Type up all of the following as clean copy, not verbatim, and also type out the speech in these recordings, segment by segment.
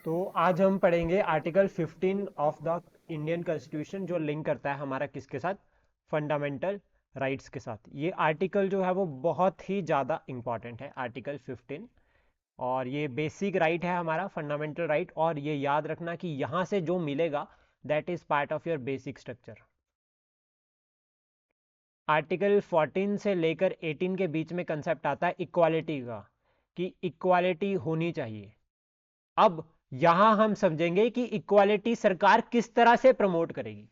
तो आज हम पढ़ेंगे article 15 of the Indian constitution, जो लिंक करता है हमारा किसके साथ, फंडामेंटल राइट्स के साथ। ये आर्टिकल जो है वो बहुत ही ज़्यादा इंपॉर्टेंट है, आर्टिकल 15। और ये बेसिक राइट है हमारा, फंडामेंटल राइट। और ये याद रखना कि यहाँ से जो मिलेगा that is part of your basic structure. Article 14 से लेकर 18 के बीच में कंसेप्ट आता है इक्वालिटी का, कि इक्वालिटी होनी चाहिए। अब यहां हम समझेंगे कि इक्वालिटी सरकार किस तरह से प्रमोट करेगी।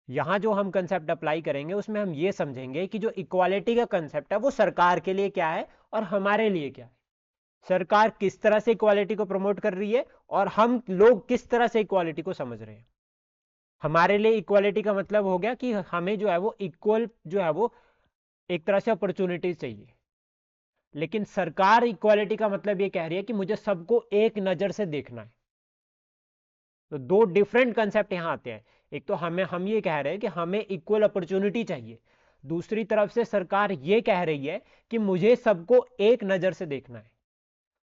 यहां जो हम कंसेप्ट अप्लाई करेंगे उसमें हम ये समझेंगे कि जो इक्वालिटी का कंसेप्ट है वो सरकार के लिए क्या है और हमारे लिए क्या है। सरकार किस तरह से इक्वालिटी को प्रमोट कर रही है और हम लोग किस तरह से इक्वालिटी को समझ रहे हैं। हमारे लिए इक्वालिटी का मतलब हो गया कि हमें जो है वो इक्वल जो है वो एक तरह से अपॉर्चुनिटीज चाहिए। लेकिन सरकार इक्वालिटी का मतलब ये कह रही है कि मुझे सबको एक नजर से देखना है। तो दो डिफरेंट कंसेप्ट यहां आते हैं। एक तो हम ये कह रहे हैं कि हमें इक्वल अपॉर्चुनिटी चाहिए, दूसरी तरफ से सरकार ये कह रही है कि मुझे सबको एक नजर से देखना है।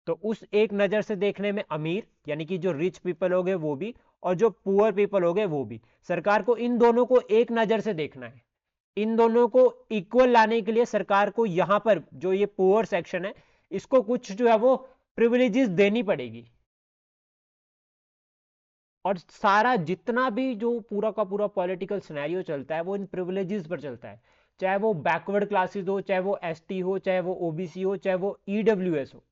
तो उस एक नजर से देखने में अमीर यानी कि जो रिच पीपल हो गए वो भी, और जो पुअर पीपल हो गए वो भी, सरकार को इन दोनों को एक नजर से देखना है। इन दोनों को इक्वल लाने के लिए सरकार को यहां पर जो ये पुअर सेक्शन है इसको कुछ जो है वो प्रिविलेजेस देनी पड़ेगी। और सारा जितना भी जो पूरा का पूरा पॉलिटिकल सिनेरियो चलता है वो इन प्रिविलेजेस पर चलता है। चाहे वो बैकवर्ड क्लासेस हो, चाहे वो एसटी हो, चाहे वो ओबीसी हो, चाहे वो ईडब्ल्यूएस हो,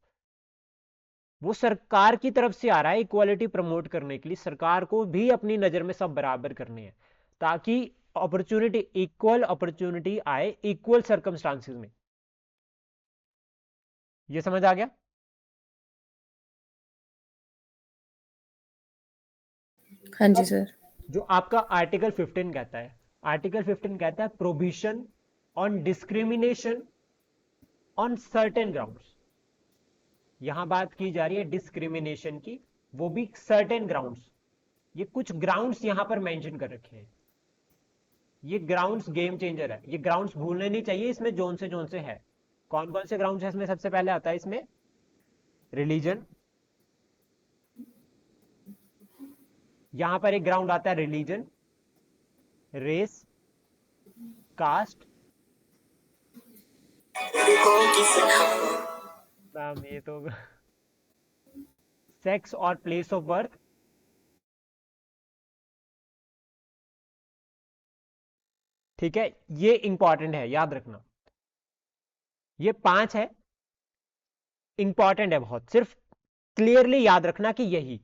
वो सरकार की तरफ से आ रहा है इक्वालिटी प्रमोट करने के लिए। सरकार को भी अपनी नजर में सब बराबर करने हैं ताकि अपॉर्चुनिटी, इक्वल अपॉर्चुनिटी आए इक्वल सर्कमस्टांसेस में। ये समझ आ गया? हाँ जी अब सर। जो आपका आर्टिकल 15 कहता है, आर्टिकल 15 कहता है provision on discrimination on certain grounds. यहां बात की जा रही है डिस्क्रिमिनेशन की, वो भी सर्टेन ग्राउंड्स। ये कुछ ग्राउंड्स यहां पर मेंशन कर रखे हैं। ये ग्राउंड्स गेम चेंजर है, ये ग्राउंड्स भूलने नहीं चाहिए। इसमें जोन से है। कौन कौन से ग्राउंड्स है इसमें? सबसे पहले आता है इसमें रिलीजन। यहां पर एक ग्राउंड आता है रिलीजन, रेस, कास्ट, मैम ये तो सेक्स और प्लेस ऑफ बर्थ। ठीक है, ये इंपॉर्टेंट है, याद रखना। ये 5 है, इंपॉर्टेंट है बहुत। सिर्फ क्लियरली याद रखना कि यही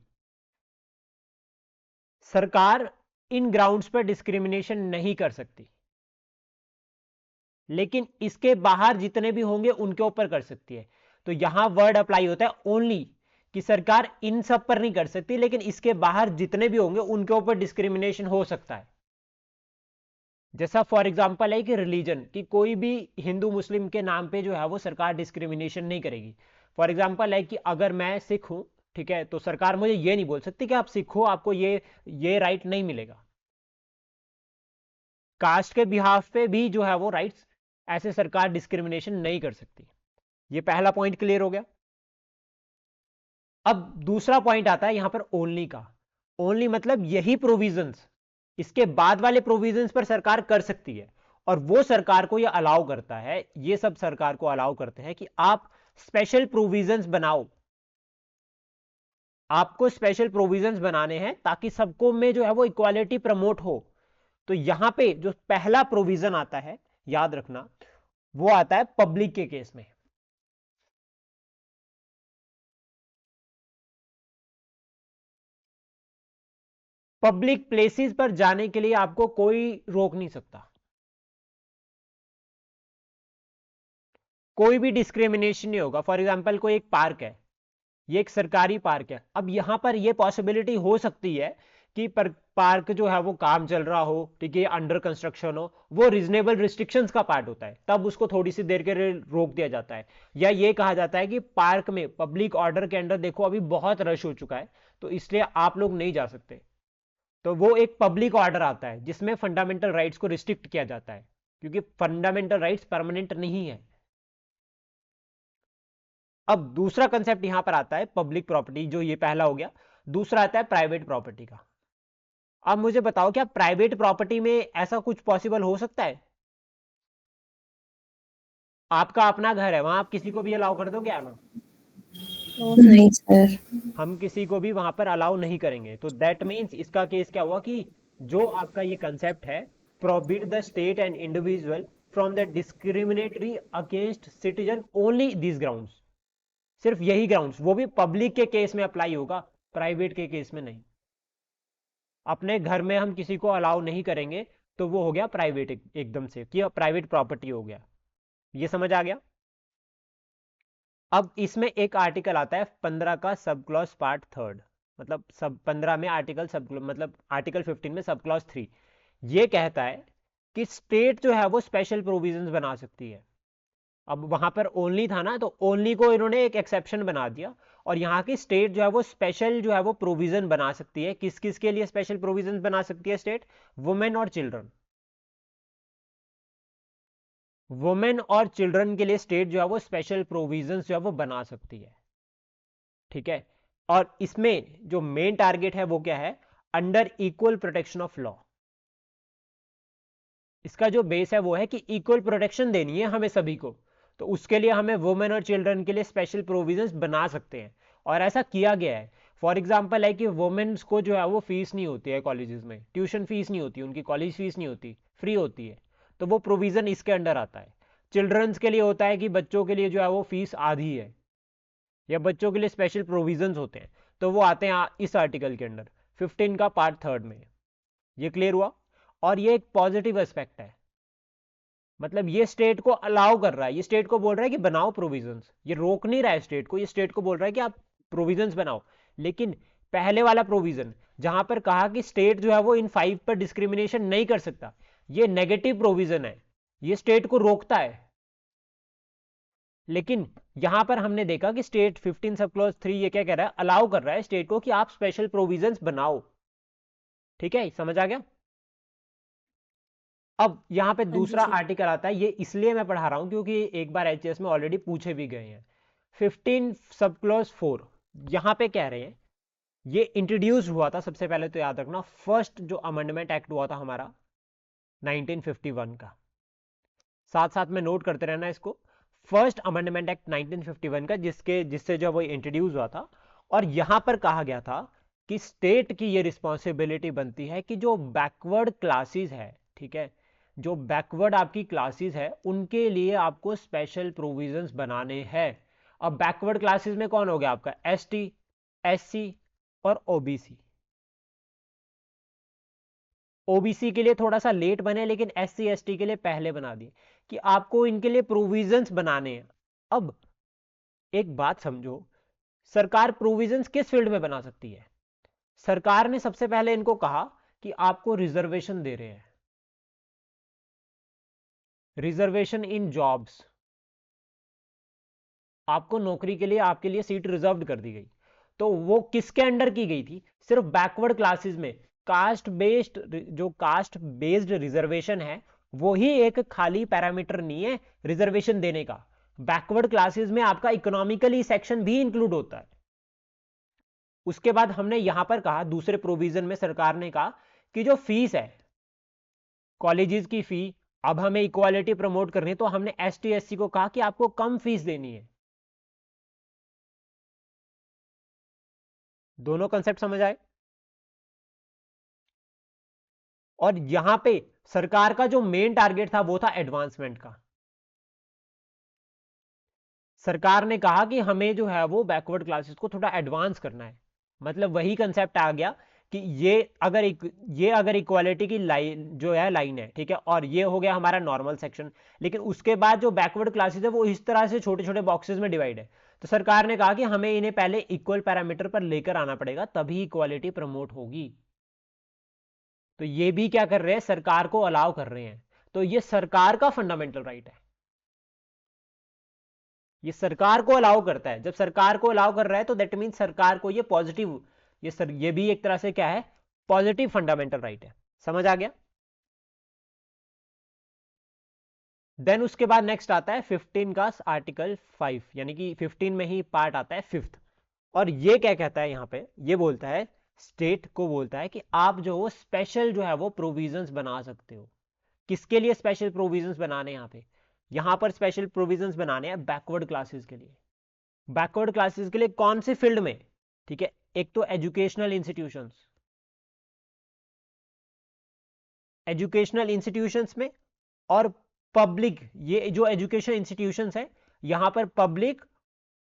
सरकार इन ग्राउंड्स पर डिस्क्रिमिनेशन नहीं कर सकती, लेकिन इसके बाहर जितने भी होंगे उनके ऊपर कर सकती है। तो यहां वर्ड अप्लाई होता है ओनली, कि सरकार इन सब पर नहीं कर सकती, लेकिन इसके बाहर जितने भी होंगे उनके ऊपर डिस्क्रिमिनेशन हो सकता है। जैसा फॉर एग्जांपल है कि रिलीजन, कि कोई भी हिंदू मुस्लिम के नाम पे जो है वो सरकार डिस्क्रिमिनेशन नहीं करेगी। फॉर एग्जांपल है कि अगर मैं सिख हूं, ठीक है, तो सरकार मुझे ये नहीं बोल सकती कि आप सिख हो, आपको ये राइट नहीं मिलेगा। कास्ट के बिहाफ पे भी जो है वो राइट्स ऐसे सरकार डिस्क्रिमिनेशन नहीं कर सकती। ये पहला पॉइंट क्लियर हो गया। अब दूसरा पॉइंट आता है यहां पर ओनली का। ओनली मतलब यही प्रोविजंस, इसके बाद वाले प्रोविजंस पर सरकार कर सकती है। और वो सरकार को ये अलाउ करता है, ये सब सरकार को अलाउ करते हैं कि आप स्पेशल प्रोविजंस बनाओ। आपको स्पेशल प्रोविजंस बनाने हैं ताकि सबको में जो है वो इक्वालिटी प्रमोट हो। तो यहां पे जो पहला प्रोविजन आता है, याद रखना, वो आता है पब्लिक के केस में। पब्लिक प्लेसेस पर जाने के लिए आपको कोई रोक नहीं सकता, कोई भी डिस्क्रिमिनेशन नहीं होगा। फॉर एग्जांपल कोई एक पार्क है, ये एक सरकारी पार्क है। अब यहां पर ये पॉसिबिलिटी हो सकती है कि पार्क जो है वो काम चल रहा हो, ठीक है, अंडर कंस्ट्रक्शन हो, वो रीजनेबल रिस्ट्रिक्शंस का पार्ट होता है, तब उसको थोड़ी सी देर के लिए रोक दिया जाता है। या ये कहा जाता है कि पार्क में पब्लिक ऑर्डर के अंडर देखो अभी बहुत रश हो चुका है, तो इसलिए आप लोग नहीं जा सकते। तो वो एक पब्लिक ऑर्डर आता है जिसमें फंडामेंटल राइट्स को रिस्ट्रिक्ट किया जाता है, क्योंकि फंडामेंटल राइट्स परमानेंट नहीं है। अब दूसरा कंसेप्ट यहां पर आता है पब्लिक प्रॉपर्टी, जो ये पहला हो गया। दूसरा आता है प्राइवेट प्रॉपर्टी का। अब मुझे बताओ, क्या प्राइवेट प्रॉपर्टी में ऐसा कुछ पॉसिबल हो सकता है? आपका अपना घर है, वहां आप किसी को भी अलाउ कर दोगे आना? नहीं सर। हम किसी को भी वहां पर अलाउ नहीं करेंगे। तो दैट मीन्स इसका केस क्या हुआ कि जो आपका ये कंसेप्ट है, prohibit the state and individual from the discriminatory against citizen only this grounds. सिर्फ यही ग्राउंड्स, वो भी पब्लिक के केस में अप्लाई होगा, प्राइवेट के केस में नहीं। अपने घर में हम किसी को अलाउ नहीं करेंगे, तो वो हो गया प्राइवेट, एकदम से कि प्राइवेट प्रॉपर्टी हो गया। ये समझ आ गया? अब इसमें एक आर्टिकल आता है 15 का सब क्लॉज पार्ट थर्ड, मतलब सब 15 में आर्टिकल सब, मतलब आर्टिकल 15 में सब क्लॉज 3 ये कहता है कि स्टेट जो है वो स्पेशल प्रोविजंस बना सकती है। अब वहां पर ओनली था ना, तो ओनली को इन्होंने एक एक्सेप्शन बना दिया, और यहाँ की स्टेट जो है वो स्पेशल जो है वो प्रोविजन बना सकती है। किस किस के लिए स्पेशल प्रोविजन बना सकती है स्टेट? वुमेन और चिल्ड्रन। वुमेन और चिल्ड्रन के लिए स्टेट जो है वो स्पेशल प्रोविजंस जो है वो बना सकती है। ठीक है। और इसमें जो मेन टारगेट है वो क्या है? Under equal protection of law. इसका जो बेस है वो है कि इक्वल प्रोटेक्शन देनी है हमें सभी को, तो उसके लिए हमें वुमेन और चिल्ड्रन के लिए स्पेशल प्रोविजंस बना सकते हैं, और ऐसा किया गया है। फॉर एग्जांपल है कि वुमेन्स को जो है वो फीस नहीं होती है कॉलेजेस में, ट्यूशन फीस नहीं होती, उनकी कॉलेज फीस नहीं होती, फ्री होती है, तो वो प्रोविजन इसके अंडर आता है। चिल्ड्रंस के लिए होता है कि बच्चों के लिए जो है वो फीस आधी है, या बच्चों के लिए स्पेशल प्रोविजंस होते हैं, तो वो आते हैं इस आर्टिकल के अंडर 15 का पार्ट थर्ड में। ये क्लियर हुआ? और ये एक पॉजिटिव एस्पेक्ट है, मतलब ये स्टेट को अलाउ कर रहा है, ये स्टेट को बोल रहा है कि बनाओ प्रोविजंस, ये रोक नहीं रहा है स्टेट को, ये स्टेट को बोल रहा है कि आप प्रोविजंस बनाओ। लेकिन पहले वाला प्रोविजन जहां पर कहा कि स्टेट जो है वो इन 5 पर डिस्क्रिमिनेशन नहीं कर सकता, ये नेगेटिव प्रोविजन है, ये स्टेट को रोकता है। लेकिन यहां पर हमने देखा कि स्टेट 15 सब क्लॉज 3 ये क्या कह रहा है? अलाउ कर रहा है स्टेट को कि आप स्पेशल प्रोविजंस बनाओ। ठीक है, समझ आ गया? अब यहां पे हाँ जी दूसरा सर। आर्टिकल आता है, ये इसलिए मैं पढ़ा रहा हूं क्योंकि एक बार एचएस में ऑलरेडी पूछे भी गए हैं। 15 सब क्लॉज 4 यहां पे कह रहे हैं, ये इंट्रोड्यूस हुआ था सबसे पहले, तो याद रखना फर्स्ट जो अमेंडमेंट एक्ट हुआ था हमारा 1951 का, साथ साथ में नोट करते रहना इसको। फर्स्ट अमेंडमेंट एक्ट 1951 का, जिससे जो वो इंट्रोड्यूस हुआ था, और यहां पर कहा गया था कि स्टेट की ये रिस्पॉन्सिबिलिटी बनती है कि जो बैकवर्ड क्लासेस है, ठीक है, जो बैकवर्ड आपकी क्लासेस है उनके लिए आपको स्पेशल प्रोविजंस बनाने हैं। अब बैकवर्ड क्लासेस में कौन हो गया आपका? एसटी, एससी और ओबीसी। ओबीसी के लिए थोड़ा सा लेट बने, लेकिन एससी एसटी के लिए पहले बना दिए कि आपको इनके लिए प्रोविजंस बनाने हैं। अब एक बात समझो, सरकार प्रोविजंस किस फील्ड में बना सकती है? सरकार ने सबसे पहले इनको कहा कि आपको रिजर्वेशन दे रहे हैं, रिजर्वेशन इन जॉब्स, आपको नौकरी के लिए आपके लिए सीट रिजर्व्ड कर दी गई। तो वो किसके अंडर की गई थी? सिर्फ बैकवर्ड क्लासेस में। कास्ट बेस्ड, जो कास्ट बेस्ड रिजर्वेशन है वो ही एक खाली पैरामीटर नहीं है रिजर्वेशन देने का। बैकवर्ड क्लासेस में आपका इकोनॉमिकली सेक्शन भी इंक्लूड होता है। उसके बाद हमने यहां पर कहा, दूसरे प्रोविजन में सरकार ने कहा कि जो फीस है कॉलेजेस की फी, अब हमें इक्वालिटी प्रमोट करनी है, तो हमने एसटी एससी को कहा कि आपको कम फीस देनी है। दोनों कंसेप्ट समझ आए? और यहां पे सरकार का जो मेन टारगेट था वो था एडवांसमेंट का। सरकार ने कहा कि हमें जो है वो बैकवर्ड क्लासेस को थोड़ा एडवांस करना है। मतलब वही कंसेप्ट आ गया कि ये अगर इक्वालिटी की लाइन जो है लाइन है, ठीक है, और ये हो गया हमारा नॉर्मल सेक्शन, लेकिन उसके बाद जो बैकवर्ड क्लासेस है वो इस तरह से छोटे छोटे बॉक्सेस में डिवाइड है। तो सरकार ने कहा कि हमें इन्हें पहले इक्वल पैरामीटर पर लेकर आना पड़ेगा, तभी इक्वालिटी प्रमोट होगी। तो ये भी क्या कर रहे हैं? सरकार को अलाउ कर रहे हैं। तो ये सरकार का फंडामेंटल राइट है, ये सरकार को अलाउ करता है। जब सरकार को अलाउ कर रहा है तो दैट मीन सरकार को ये पॉजिटिव, ये भी एक तरह से क्या है? पॉजिटिव फंडामेंटल राइट है। समझ आ गया? देन उसके बाद नेक्स्ट आता है 15 का आर्टिकल 5, यानी कि 15 में ही पार्ट आता है 5th। और ये क्या कहता है यहाँ पे, ये बोलता है, स्टेट को बोलता है कि आप जो वो स्पेशल जो है वो प्रोविजंस बना सकते हो। किसके लिए स्पेशल प्रोविजंस बनाने, यहाँ पर स्पेशल प्रोविजंस बनाने हैं बैकवर्ड क्लासेस के लिए। बैकवर्ड क्लासेस के लिए कौन से फील्ड में, ठीक है, एक तो एजुकेशनल इंस्टीट्यूशंस, एजुकेशनल इंस्टीट्यूशंस में, और पब्लिक, ये जो एजुकेशन इंस्टीट्यूशंस है यहां पर पब्लिक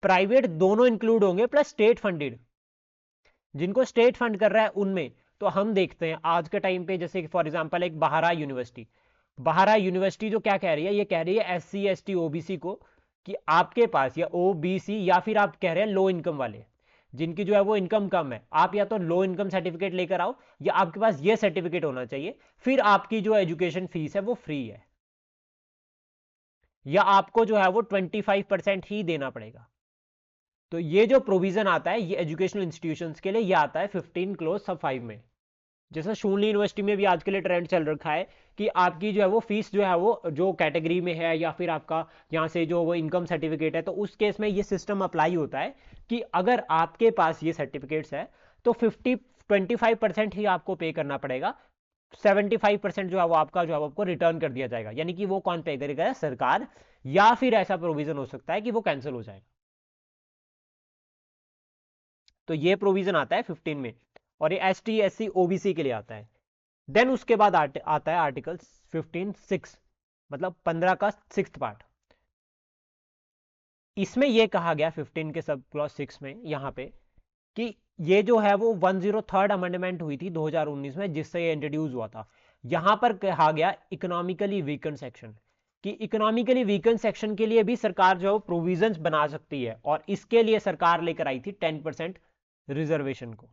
प्राइवेट दोनों इंक्लूड होंगे, प्लस स्टेट फंडेड। जिनको स्टेट फंड कर रहा है उनमें तो हम देखते हैं आज के टाइम पे, जैसे फॉर एग्जांपल एक बहारा यूनिवर्सिटी, बहारा यूनिवर्सिटी जो क्या कह रही है, ये कह रही है SC ST OBC को कि आपके पास, या OBC, या फिर आप कह रहे हैं लो इनकम वाले, जिनकी जो है वो इनकम कम है, आप या तो लो इनकम सर्टिफिकेट लेकर आओ, या आपके पास ये सर्टिफिकेट होना चाहिए, फिर आपकी जो एजुकेशन फीस है वो फ्री है, या आपको जो है वो 25% ही देना पड़ेगा। तो ये जो प्रोविजन आता है ये एजुकेशनल इंस्टीट्यूशंस के लिए, ये आता है 15 क्लोज सब 5 में। जैसा शून्य यूनिवर्सिटी में भी आज के लिए ट्रेंड चल रखा है कि आपकी जो है वो फीस जो है वो जो कैटेगरी में है, या फिर आपका यहाँ से जो वो इनकम सर्टिफिकेट है, तो उस केस में ये सिस्टम अप्लाई होता है कि अगर आपके पास ये सर्टिफिकेट्स है तो 25% ही आपको पे करना पड़ेगा, 75% जो है वो आपका जो है आपको रिटर्न कर दिया जाएगा। यानी कि वो कौन पे करेगा, सरकार, या फिर ऐसा प्रोविजन हो सकता है कि वो कैंसिल हो जाएगा। तो ये प्रोविजन आता है 15 में, और ये ST SC OBC के लिए आता है। देन उसके बाद आता है आर्टिकल 15(6), मतलब 15 का 6th पार्ट। इसमें यह कहा गया 15 के सब क्लॉज 6 में यहां पे कि ये जो है वो 103rd अमेंडमेंट हुई थी 2019 में, जिससे ये इंट्रोड्यूस हुआ था। यहां पर कहा गया इकोनॉमिकली वीकन सेक्शन, कि इकोनॉमिकली वीकन सेक्शन के लिए भी सरकार जो प्रोविजंस बना सकती है, और इसके लिए सरकार लेकर आई थी 10% रिजर्वेशन को।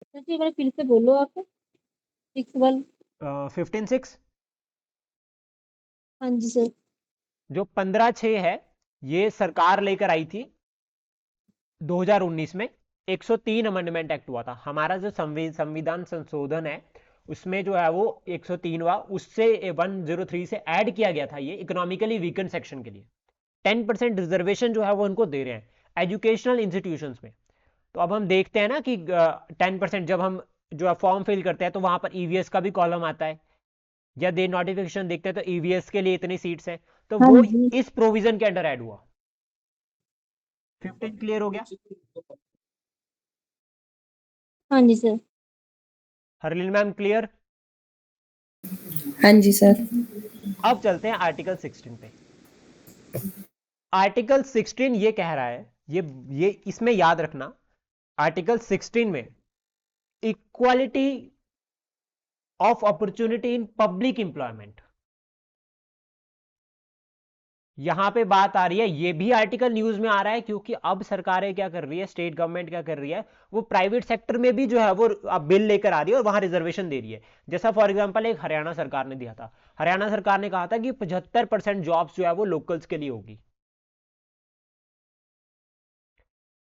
सर एक बार फिर से बोलो आप, 6 1। 15(6), हाँ जी सर। जो 15(6) है ये सरकार लेकर आई थी 2019 में। 103 अमेंडमेंट एक्ट हुआ था हमारा, जो संविधान संशोधन है उसमें जो है वो 103वां, उससे 103 से ऐड किया गया था ये इकोनॉमिकली वीकन सेक्शन के लिए। 10% रिजर्वेशन जो है वो उनको दे रहे हैं एजुकेशनल इंस्टीट्यूशंस में। तो अब हम देखते हैं ना कि 10% जब हम जो है फॉर्म फिल करते हैं तो वहां पर EVS का भी कॉलम आता है, या दे नोटिफिकेशन देखते हैं तो EVS के लिए इतनी सीट्स हैं, तो हाँ वो जी। इस प्रोविजन के अंडर ऐड हुआ। 15 क्लियर हो गया? हाँ जी सर। Harleen ma'am clear? हाँ जी सर। अब चलते हैं आर्टिकल 16 पे। आर्टिकल 16 ये कह रहा है, ये इसमें याद रखना, आर्टिकल 16 में equality of opportunity in public employment, यहां पे बात आ रही है। ये भी आर्टिकल न्यूज में आ रहा है क्योंकि अब सरकारें क्या कर रही है, स्टेट गवर्नमेंट क्या कर रही है, वो प्राइवेट सेक्टर में भी जो है वो अब बिल लेकर आ रही है और वहां रिजर्वेशन दे रही है। जैसा फॉर एग्जांपल एक हरियाणा सरकार ने दिया था, हरियाणा सरकार ने कहा था कि 75% जॉब्स जो है वो लोकल्स के लिए होगी।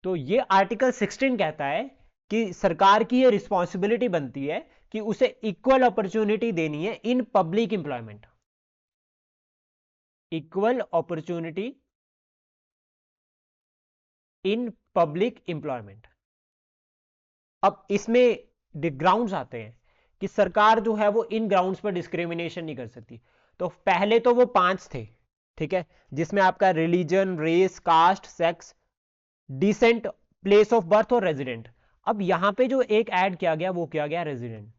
तो ये आर्टिकल 16 कहता है कि सरकार की ये रिस्पॉन्सिबिलिटी बनती है कि उसे इक्वल अपॉर्चुनिटी देनी है in public employment, equal opportunity in public employment. अब इसमें ग्राउंड्स आते हैं कि सरकार जो है वो इन ग्राउंड्स पर डिस्क्रिमिनेशन नहीं कर सकती। तो पहले तो वो 5 थे, ठीक है, जिसमें आपका religion, race, caste, sex, descent, place of birth और रेजिडेंट। अब यहां पे जो एक ऐड किया गया वो किया गया रेजिडेंट।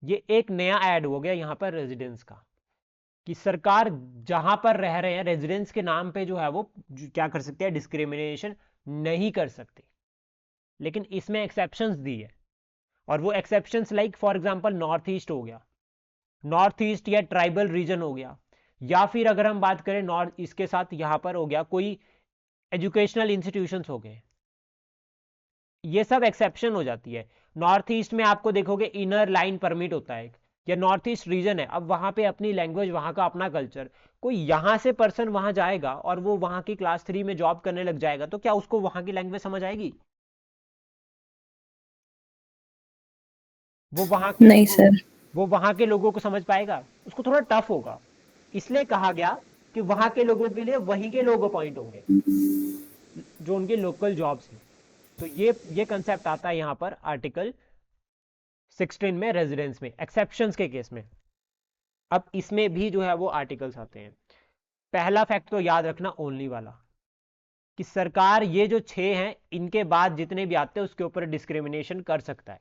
ये एक नया ऐड हो गया यहां पर रेजिडेंस का, कि सरकार जहां पर रह रहे हैं रेजिडेंस के नाम पे जो है वो क्या कर सकते हैं, डिस्क्रिमिनेशन नहीं कर सकते। लेकिन इसमें एक्सेप्शंस दी है, और वो exceptions like for example north east हो गया, नॉर्थ ईस्ट या ट्राइबल रीजन हो गया, या फिर अगर हम बात करें नॉर्थ, इसके साथ यहां पर हो गया कोई एजुकेशनल इंस्टीट्यूशंस हो गए, ये सब एक्सेप्शन हो जाती है। नॉर्थ ईस्ट में आपको देखोगे इनर लाइन परमिट होता है, या नॉर्थ ईस्ट रीजन है, अब वहां पे अपनी लैंग्वेज, वहां का अपना कल्चर, कोई यहां से पर्सन वहां जाएगा और वो वहां की क्लास 3 में जॉब करने लग जाएगा तो क्या उसको वहां की लैंग्वेज समझ आएगी? वो वहां के नहीं लोगों सर। वो वहां के लोगों को समझ पाएगा? उसको थोड़ा टफ होगा। इसलिए कहा गया कि वहां के लोगों के लिए वहीं के लोग अपॉइंट होंगे जो उनके लोकल जॉब्स हैं। तो ये कंसेप्ट आता है यहां पर आर्टिकल 16 में, रेजिडेंस में, एक्सेप्शंस के केस में। अब इसमें भी जो है वो आर्टिकल्स आते हैं। पहला फैक्ट तो याद रखना ओनली वाला, कि सरकार ये जो 6 हैं इनके बाद जितने भी आते हैं उसके ऊपर डिस्क्रिमिनेशन कर सकता है।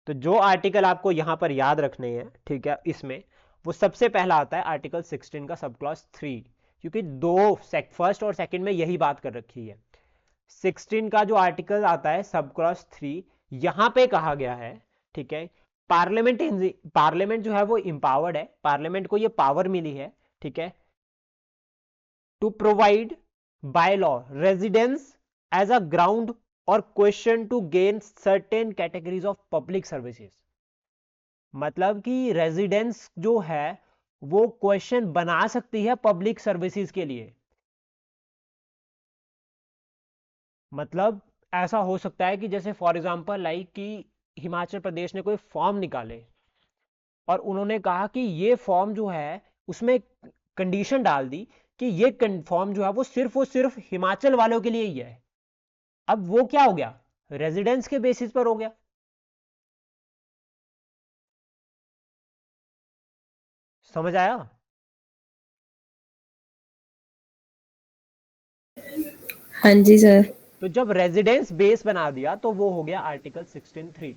तो जो आर्टिकल आपको यहां पर याद रखने हैं, ठीक है, इसमें वो सबसे पहला आता है आर्टिकल 16 का सब क्लॉज 3, क्योंकि फर्स्ट और सेकंड में यही बात कर रखी है। 16 का जो आर्टिकल आता है सब क्लॉज 3, यहां पे कहा गया है, ठीक है, पार्लियामेंट जो है वो इंपावर्ड है, पार्लियामेंट को ये पावर मिली है, ठीक है, to provide by law residence as a ground और question to gain certain categories of public services. मतलब कि रेजिडेंस जो है वो क्वेश्चन बना सकती है पब्लिक सर्विसेज के लिए। मतलब ऐसा हो सकता है कि जैसे फॉर एग्जांपल लाइक कि हिमाचल प्रदेश ने कोई फॉर्म निकाले और उन्होंने कहा कि ये फॉर्म जो है उसमें कंडीशन डाल दी कि ये फॉर्म जो है वो सिर्फ हिमाचल वालों के लिए ही है। अब वो क्या हो गया? रेजिडेंस के बेसिस पर हो गया। समझ आया? हाँ जी सर। तो जब रेजिडेंस बेस बना दिया तो वो हो गया आर्टिकल 16(3).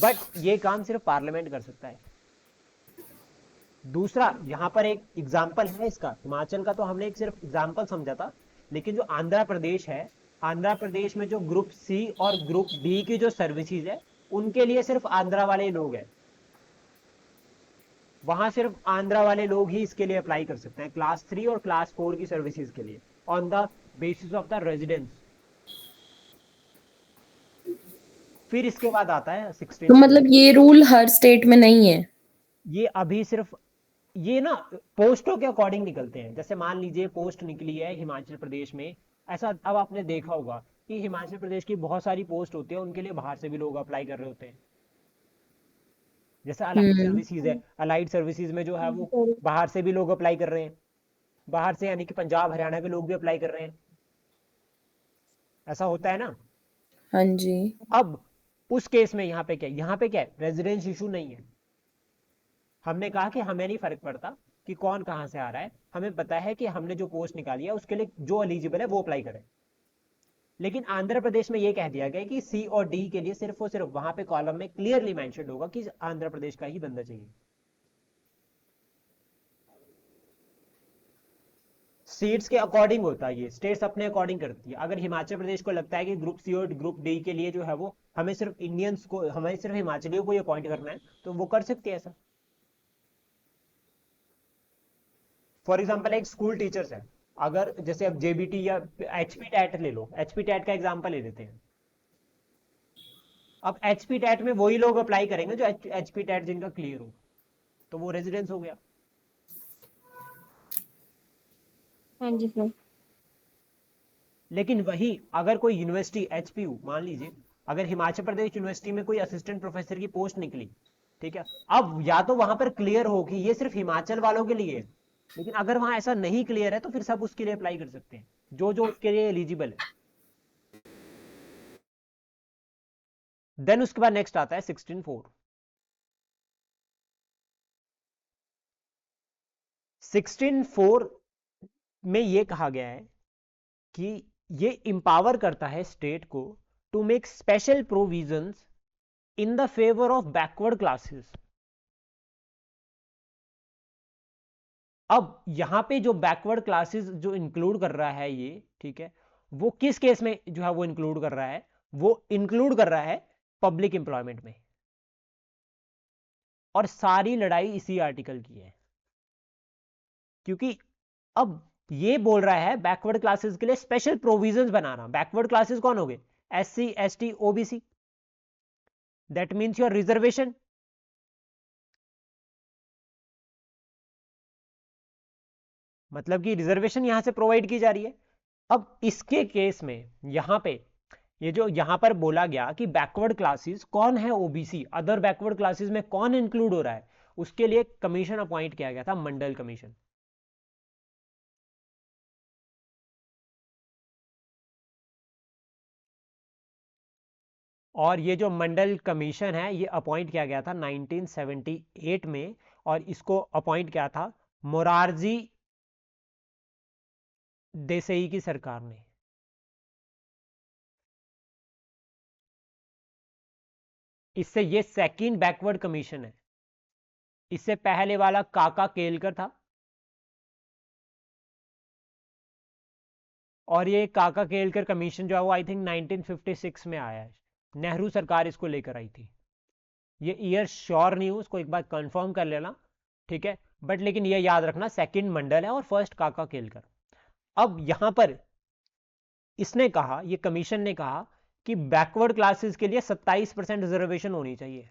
बट ये काम सिर्फ पार्लियामेंट कर सकता है। दूसरा यहां पर एक एग्जाम्पल है इसका, हिमाचल का तो हमने एक सिर्फ एग्जाम्पल समझा था, लेकिन जो आंध्र प्रदेश है, आंध्र प्रदेश में जो ग्रुप सी और ग्रुप डी की जो सर्विसेज है उनके लिए सिर्फ आंध्रा वाले लोग हैं। वहां सिर्फ आंध्रा वाले लोग ही इसके लिए अप्लाई कर सकते हैं, क्लास 3 और क्लास 4 की सर्विसेज के लिए, on the basis of the residence. फिर इसके बाद आता है तो 16(4). मतलब ये रूल हर स्टेट में नहीं है? ये अभी सिर्फ ये ना पोस्टों के अकॉर्डिंग निकलते हैं। जैसे मान लीजिए पोस्ट निकली है हिमाचल प्रदेश में, ऐसा अब आपने देखा होगा कि हिमाचल प्रदेश की बहुत सारी पोस्ट होती है, उनके लिए बाहर से भी लोग अप्लाई कर रहे होते हैं। जैसे अलाइड हम्म। सर्विसेज है, अलाइड सर्विसेज में जो है वो सॉरी। बाहर से भी लोग अप्लाई कर रहे हैं, बाहर से यानी कि पंजाब हरियाणा के लोग भी अप्लाई कर रहे हैं। ऐसा होता है ना। हाँ जी। अब उस केस में यहाँ पे क्या है, रेजिडेंस इशू नहीं है। हमने कहा कि हमें नहीं फर्क पड़ता कि कौन कहां से आ रहा है, हमें पता है कि हमने जो पोस्ट निकाली है उसके लिए जो एलिजिबल है वो अप्लाई करे। लेकिन आंध्र प्रदेश में यह कह दिया गया कि सी और डी के लिए सिर्फ और सिर्फ वहां पे कॉलम में क्लियरली मेंशन होगा कि आंध्र प्रदेश का ही बंदा चाहिए। स्टेट्स के अकॉर्डिंग होता है, ये स्टेट्स अपने अकॉर्डिंग करती है। अगर हिमाचल प्रदेश को लगता है कि ग्रुप सी और ग्रुप डी के लिए जो है वो हमें सिर्फ इंडियंस को, हमें सिर्फ हिमाचलियों को ही अपॉइंट करना है, तो वो कर सकती है ऐसा। फॉर एग्जाम्पल एक स्कूल टीचर्स है, अगर जैसे अब जेबीटी या एचपी टैट ले लो, एचपी टैट का एग्जाम्पल ले लेते हैं। अब एचपी टैट में वही लोग अप्लाई करेंगे जो एचपी टैट जिनका क्लियर हो, तो वो रेजिडेंस हो गया। हाँ जी सर। लेकिन वही अगर कोई यूनिवर्सिटी एचपीयू मान लीजिए, अगर हिमाचल प्रदेश यूनिवर्सिटी में कोई असिस्टेंट प्रोफेसर की पोस्ट निकली, ठीक है, अब या तो वहां पर क्लियर हो कि ये सिर्फ हिमाचल वालों के लिए है, लेकिन अगर वहां ऐसा नहीं क्लियर है तो फिर सब उसके लिए अप्लाई कर सकते हैं जो जो उसके लिए एलिजिबल है। देन उसके बाद नेक्स्ट आता है 16(4). 16(4) में ये कहा गया है कि ये इंपावर करता है स्टेट को to make special provisions in the favour of backward classes. अब यहां पे जो बैकवर्ड क्लासेस जो इंक्लूड कर रहा है ये, ठीक है, वो किस केस में जो है वो इंक्लूड कर रहा है? वो इंक्लूड कर रहा है पब्लिक एम्प्लॉयमेंट में। और सारी लड़ाई इसी आर्टिकल की है, क्योंकि अब ये बोल रहा है बैकवर्ड क्लासेस के लिए स्पेशल प्रोविजंस बनाना। बैकवर्ड क्लासेस कौन हो गए? SC ST OBC, that means your reservation. मतलब कि रिजर्वेशन यहां से प्रोवाइड की जा रही है। अब इसके केस में यहां पे ये जो यहां पर बोला गया कि बैकवर्ड क्लासेस कौन है, ओबीसी, अदर बैकवर्ड क्लासेस में कौन इंक्लूड हो रहा है, उसके लिए कमीशन अपॉइंट किया गया था, मंडल कमीशन। और ये जो मंडल कमीशन है ये अपॉइंट किया गया था 1978 में, और इसको अपॉइंट किया था मोरारजी देसाई की सरकार ने। इससे ये सेकंड बैकवर्ड कमीशन है। इससे पहले वाला काका केलकर था, और ये काका केलकर कमीशन जो है वो आई थिंक 1956 में आया है, नेहरू सरकार इसको लेकर आई थी। ये ईयर श्योर नहीं हूं, उसको एक बार कंफर्म कर लेना, ठीक है, बट लेकिन ये याद रखना सेकंड मंडल है और फर्स्ट काका केलकर। अब यहां पर इसने कहा, ये कमीशन ने कहा कि बैकवर्ड क्लासेस के लिए 27% रिजर्वेशन होनी चाहिए।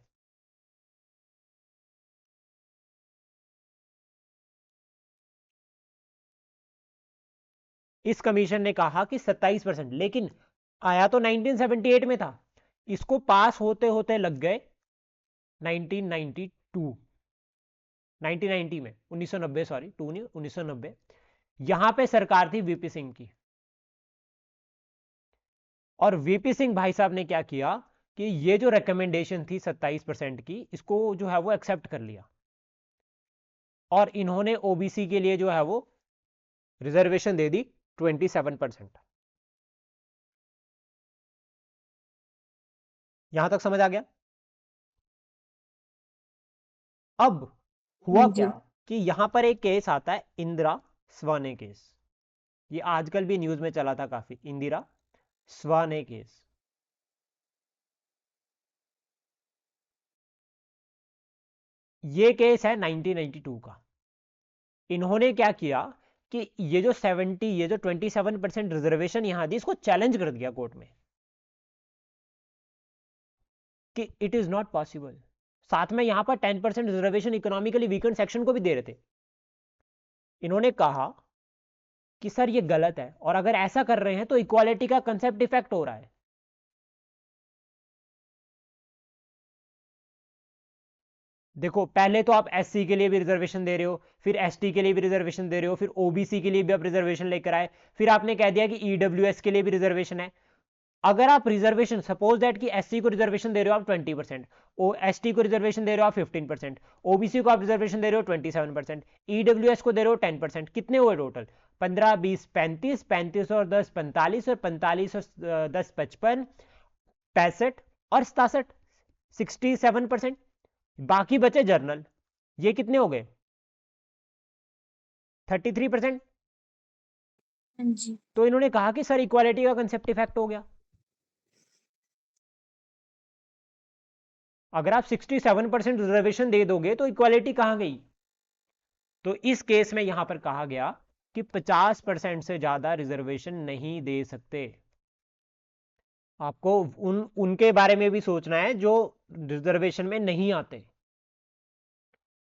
इस कमीशन ने कहा कि 27%, लेकिन आया तो 1978 में था, इसको पास होते होते लग गए 1992 1990 में, 1990 सॉरी, 2 नहीं 1990। यहां पे सरकार थी वीपी सिंह की, और वीपी सिंह भाई साहब ने क्या किया कि ये जो रिकमेंडेशन थी 27% की, इसको जो है वो एक्सेप्ट कर लिया, और इन्होंने ओबीसी के लिए जो है वो रिजर्वेशन दे दी 27%। यहां तक समझ आ गया? अब हुआ हाँ क्या जी। कि यहां पर एक केस आता है, इंदिरा स्वाने केस। ये आजकल भी न्यूज में चला था काफी, इंदिरा स्वाने केस। ये केस है 1992 का। इन्होंने क्या किया कि ये जो 27% रिजर्वेशन यहां दी, इसको चैलेंज कर दिया कोर्ट में कि इट इज नॉट पॉसिबल। साथ में यहां पर 10% रिजर्वेशन इकोनॉमिकली वीकेंड सेक्शन को भी दे रहे थे। इन्होंने कहा कि सर ये गलत है, और अगर ऐसा कर रहे हैं तो इक्वालिटी का कंसेप्ट इफेक्ट हो रहा है। देखो, पहले तो आप एससी के लिए भी रिजर्वेशन दे रहे हो, फिर एसटी के लिए भी रिजर्वेशन दे रहे हो, फिर ओबीसी के लिए भी आप रिजर्वेशन लेकर आए, फिर आपने कह दिया कि ईडब्ल्यूएस के लिए भी रिजर्वेशन है। अगर आप रिजर्वेशन, सपोज दैट कि एससी को रिजर्वेशन दे रहे हो आप 20%, ओ एसटी को रिजर्वेशन दे रहे हो आप 15%, ओबीसी को आप रिजर्वेशन दे रहे हो 27%, ईडब्ल्यूएस को दे रहे हो 10%, कितने हुए टोटल? 15 20 35, 35 और 10 45, और 45 और 10 55, 65 और 67, 67%। बाकी बचे जर्नल, ये कितने हो गए? 33%। हाँ जी। तो इन्होंने कहा कि सर इक्वालिटी का कंसेप्ट इफेक्ट हो गया। अगर आप 67% रिजर्वेशन दे दोगे तो इक्वालिटी कहां गई? तो इस केस में यहां पर कहा गया कि 50% से ज्यादा रिजर्वेशन नहीं दे सकते। आपको उनके बारे में भी सोचना है जो रिजर्वेशन में नहीं आते।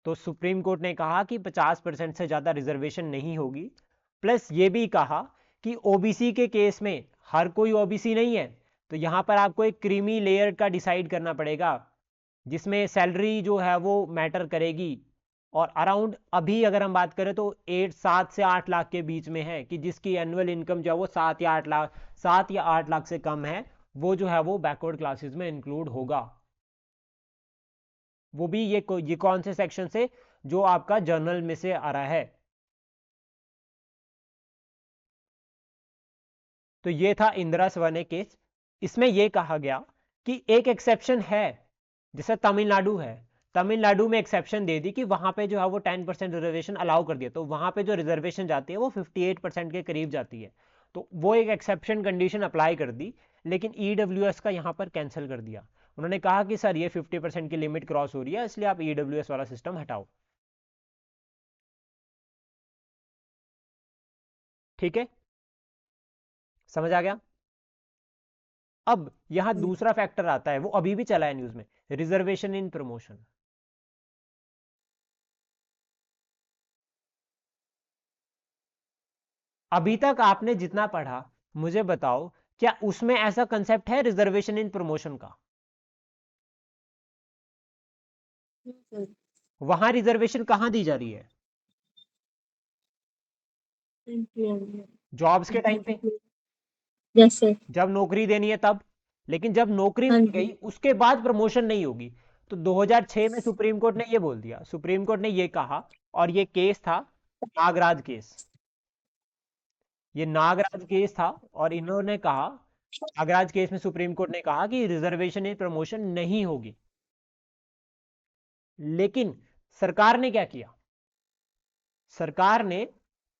तो सुप्रीम कोर्ट ने कहा कि 50% से ज्यादा रिजर्वेशन नहीं होगी, प्लस ये भी कहा कि ओबीसी के केस में हर कोई ओबीसी नहीं है, तो यहां पर आपको एक क्रीमी लेयर का डिसाइड करना पड़ेगा, जिसमें सैलरी जो है वो मैटर करेगी। और अराउंड अभी अगर हम बात करें तो 7 से 8 लाख के बीच में है, कि जिसकी एनुअल इनकम जो है वो 7 या 8 लाख, 7 या 8 लाख से कम है, वो जो है वो बैकवर्ड क्लासेस में इंक्लूड होगा। वो भी ये कौन से सेक्शन से? जो आपका जर्नल में से आ रहा है। तो ये था इंदिरा सवाने केस। इसमें यह कहा गया कि एक एक्सेप्शन है, जैसे तमिलनाडु है, तमिलनाडु में एक्सेप्शन दे दी कि वहां पे जो है वो 10% रिजर्वेशन अलाउ कर दिया, तो वहां पे जो रिजर्वेशन जाती है वो 58% के करीब जाती है, तो वो एक एक्सेप्शन कंडीशन अप्लाई कर दी। लेकिन ईडब्ल्यूएस का यहां पर कैंसिल कर दिया। उन्होंने कहा कि सर ये 50% की लिमिट क्रॉस हो रही है, इसलिए आप ईडब्ल्यूएस वाला सिस्टम हटाओ। ठीक है, समझ आ गया? अब यहां हम्म, दूसरा फैक्टर आता है, वो अभी भी चला है न्यूज में, रिजर्वेशन इन प्रमोशन। अभी तक आपने जितना पढ़ा, मुझे बताओ क्या उसमें ऐसा कंसेप्ट है रिजर्वेशन इन प्रमोशन का? सर वहां रिजर्वेशन कहां दी जा रही है? जॉब्स के टाइम पे, यस सर। जब नौकरी देनी है तब। लेकिन जब नौकरी हाँ मिल जी। गई उसके बाद प्रमोशन नहीं होगी। तो 2006 में सुप्रीम कोर्ट ने ये बोल दिया, सुप्रीम कोर्ट ने ये कहा, और ये केस था नागराज केस। ये नागराज केस था, और इन्होंने कहा, नागराज केस में सुप्रीम कोर्ट ने कहा कि रिजर्वेशन इन प्रमोशन नहीं होगी। लेकिन सरकार ने क्या किया? सरकार ने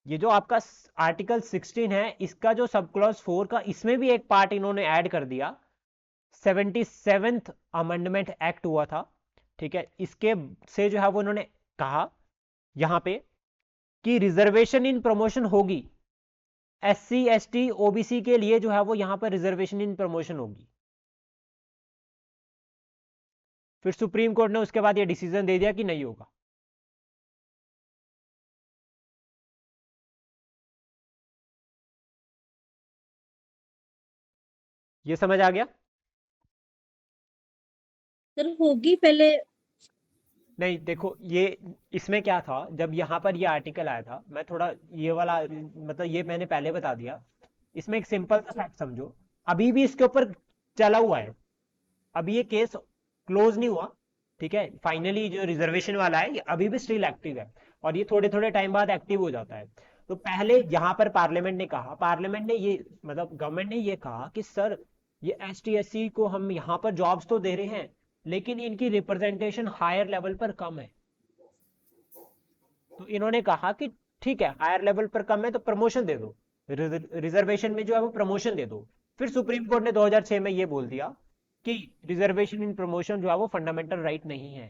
ये जो आपका आर्टिकल 16 है, इसका जो सब क्लॉज 4 का, इसमें भी एक पार्ट इन्होंने ऐड कर दिया। 77th अमेंडमेंट एक्ट हुआ था, ठीक है, इसके से जो है वो उन्होंने कहा यहां पे कि रिजर्वेशन इन प्रमोशन होगी। एससी एसटी ओबीसी के लिए जो है वो यहां पर रिजर्वेशन इन प्रमोशन होगी। फिर सुप्रीम कोर्ट ने उसके बाद ये डिसीजन दे दिया कि नहीं होगा। ये समझ आ गया? सर होगी पहले। नहीं देखो, ये इसमें क्या था, जब यहां पर ये आर्टिकल आया था, मैं थोड़ा ये वाला मतलब ये मैंने पहले बता दिया। इसमें एक सिंपल सा फैक्ट समझो, अभी भी इसके ऊपर चला हुआ है, अभी ये केस क्लोज नहीं हुआ, ठीक है। फाइनली जो रिजर्वेशन वाला है ये अभी भी स्टिल एक्टिव है, और ये थोड़े थोड़े टाइम बाद एक्टिव हो जाता है। तो पहले यहां पर पार्लियामेंट ने कहा, पार्लियामेंट ने ये मतलब गवर्नमेंट ने ये कहा कि सर, ये एस टी एस सी को हम यहां पर जॉब्स तो दे रहे हैं, लेकिन इनकी रिप्रेजेंटेशन हायर लेवल पर कम है। तो इन्होंने कहा कि ठीक है, हायर लेवल पर कम है तो प्रमोशन दे दो, रिजर्वेशन में जो है वो प्रमोशन दे दो। फिर सुप्रीम कोर्ट ने 2006 में ये बोल दिया कि रिजर्वेशन इन प्रमोशन जो है वो फंडामेंटल राइट नहीं है।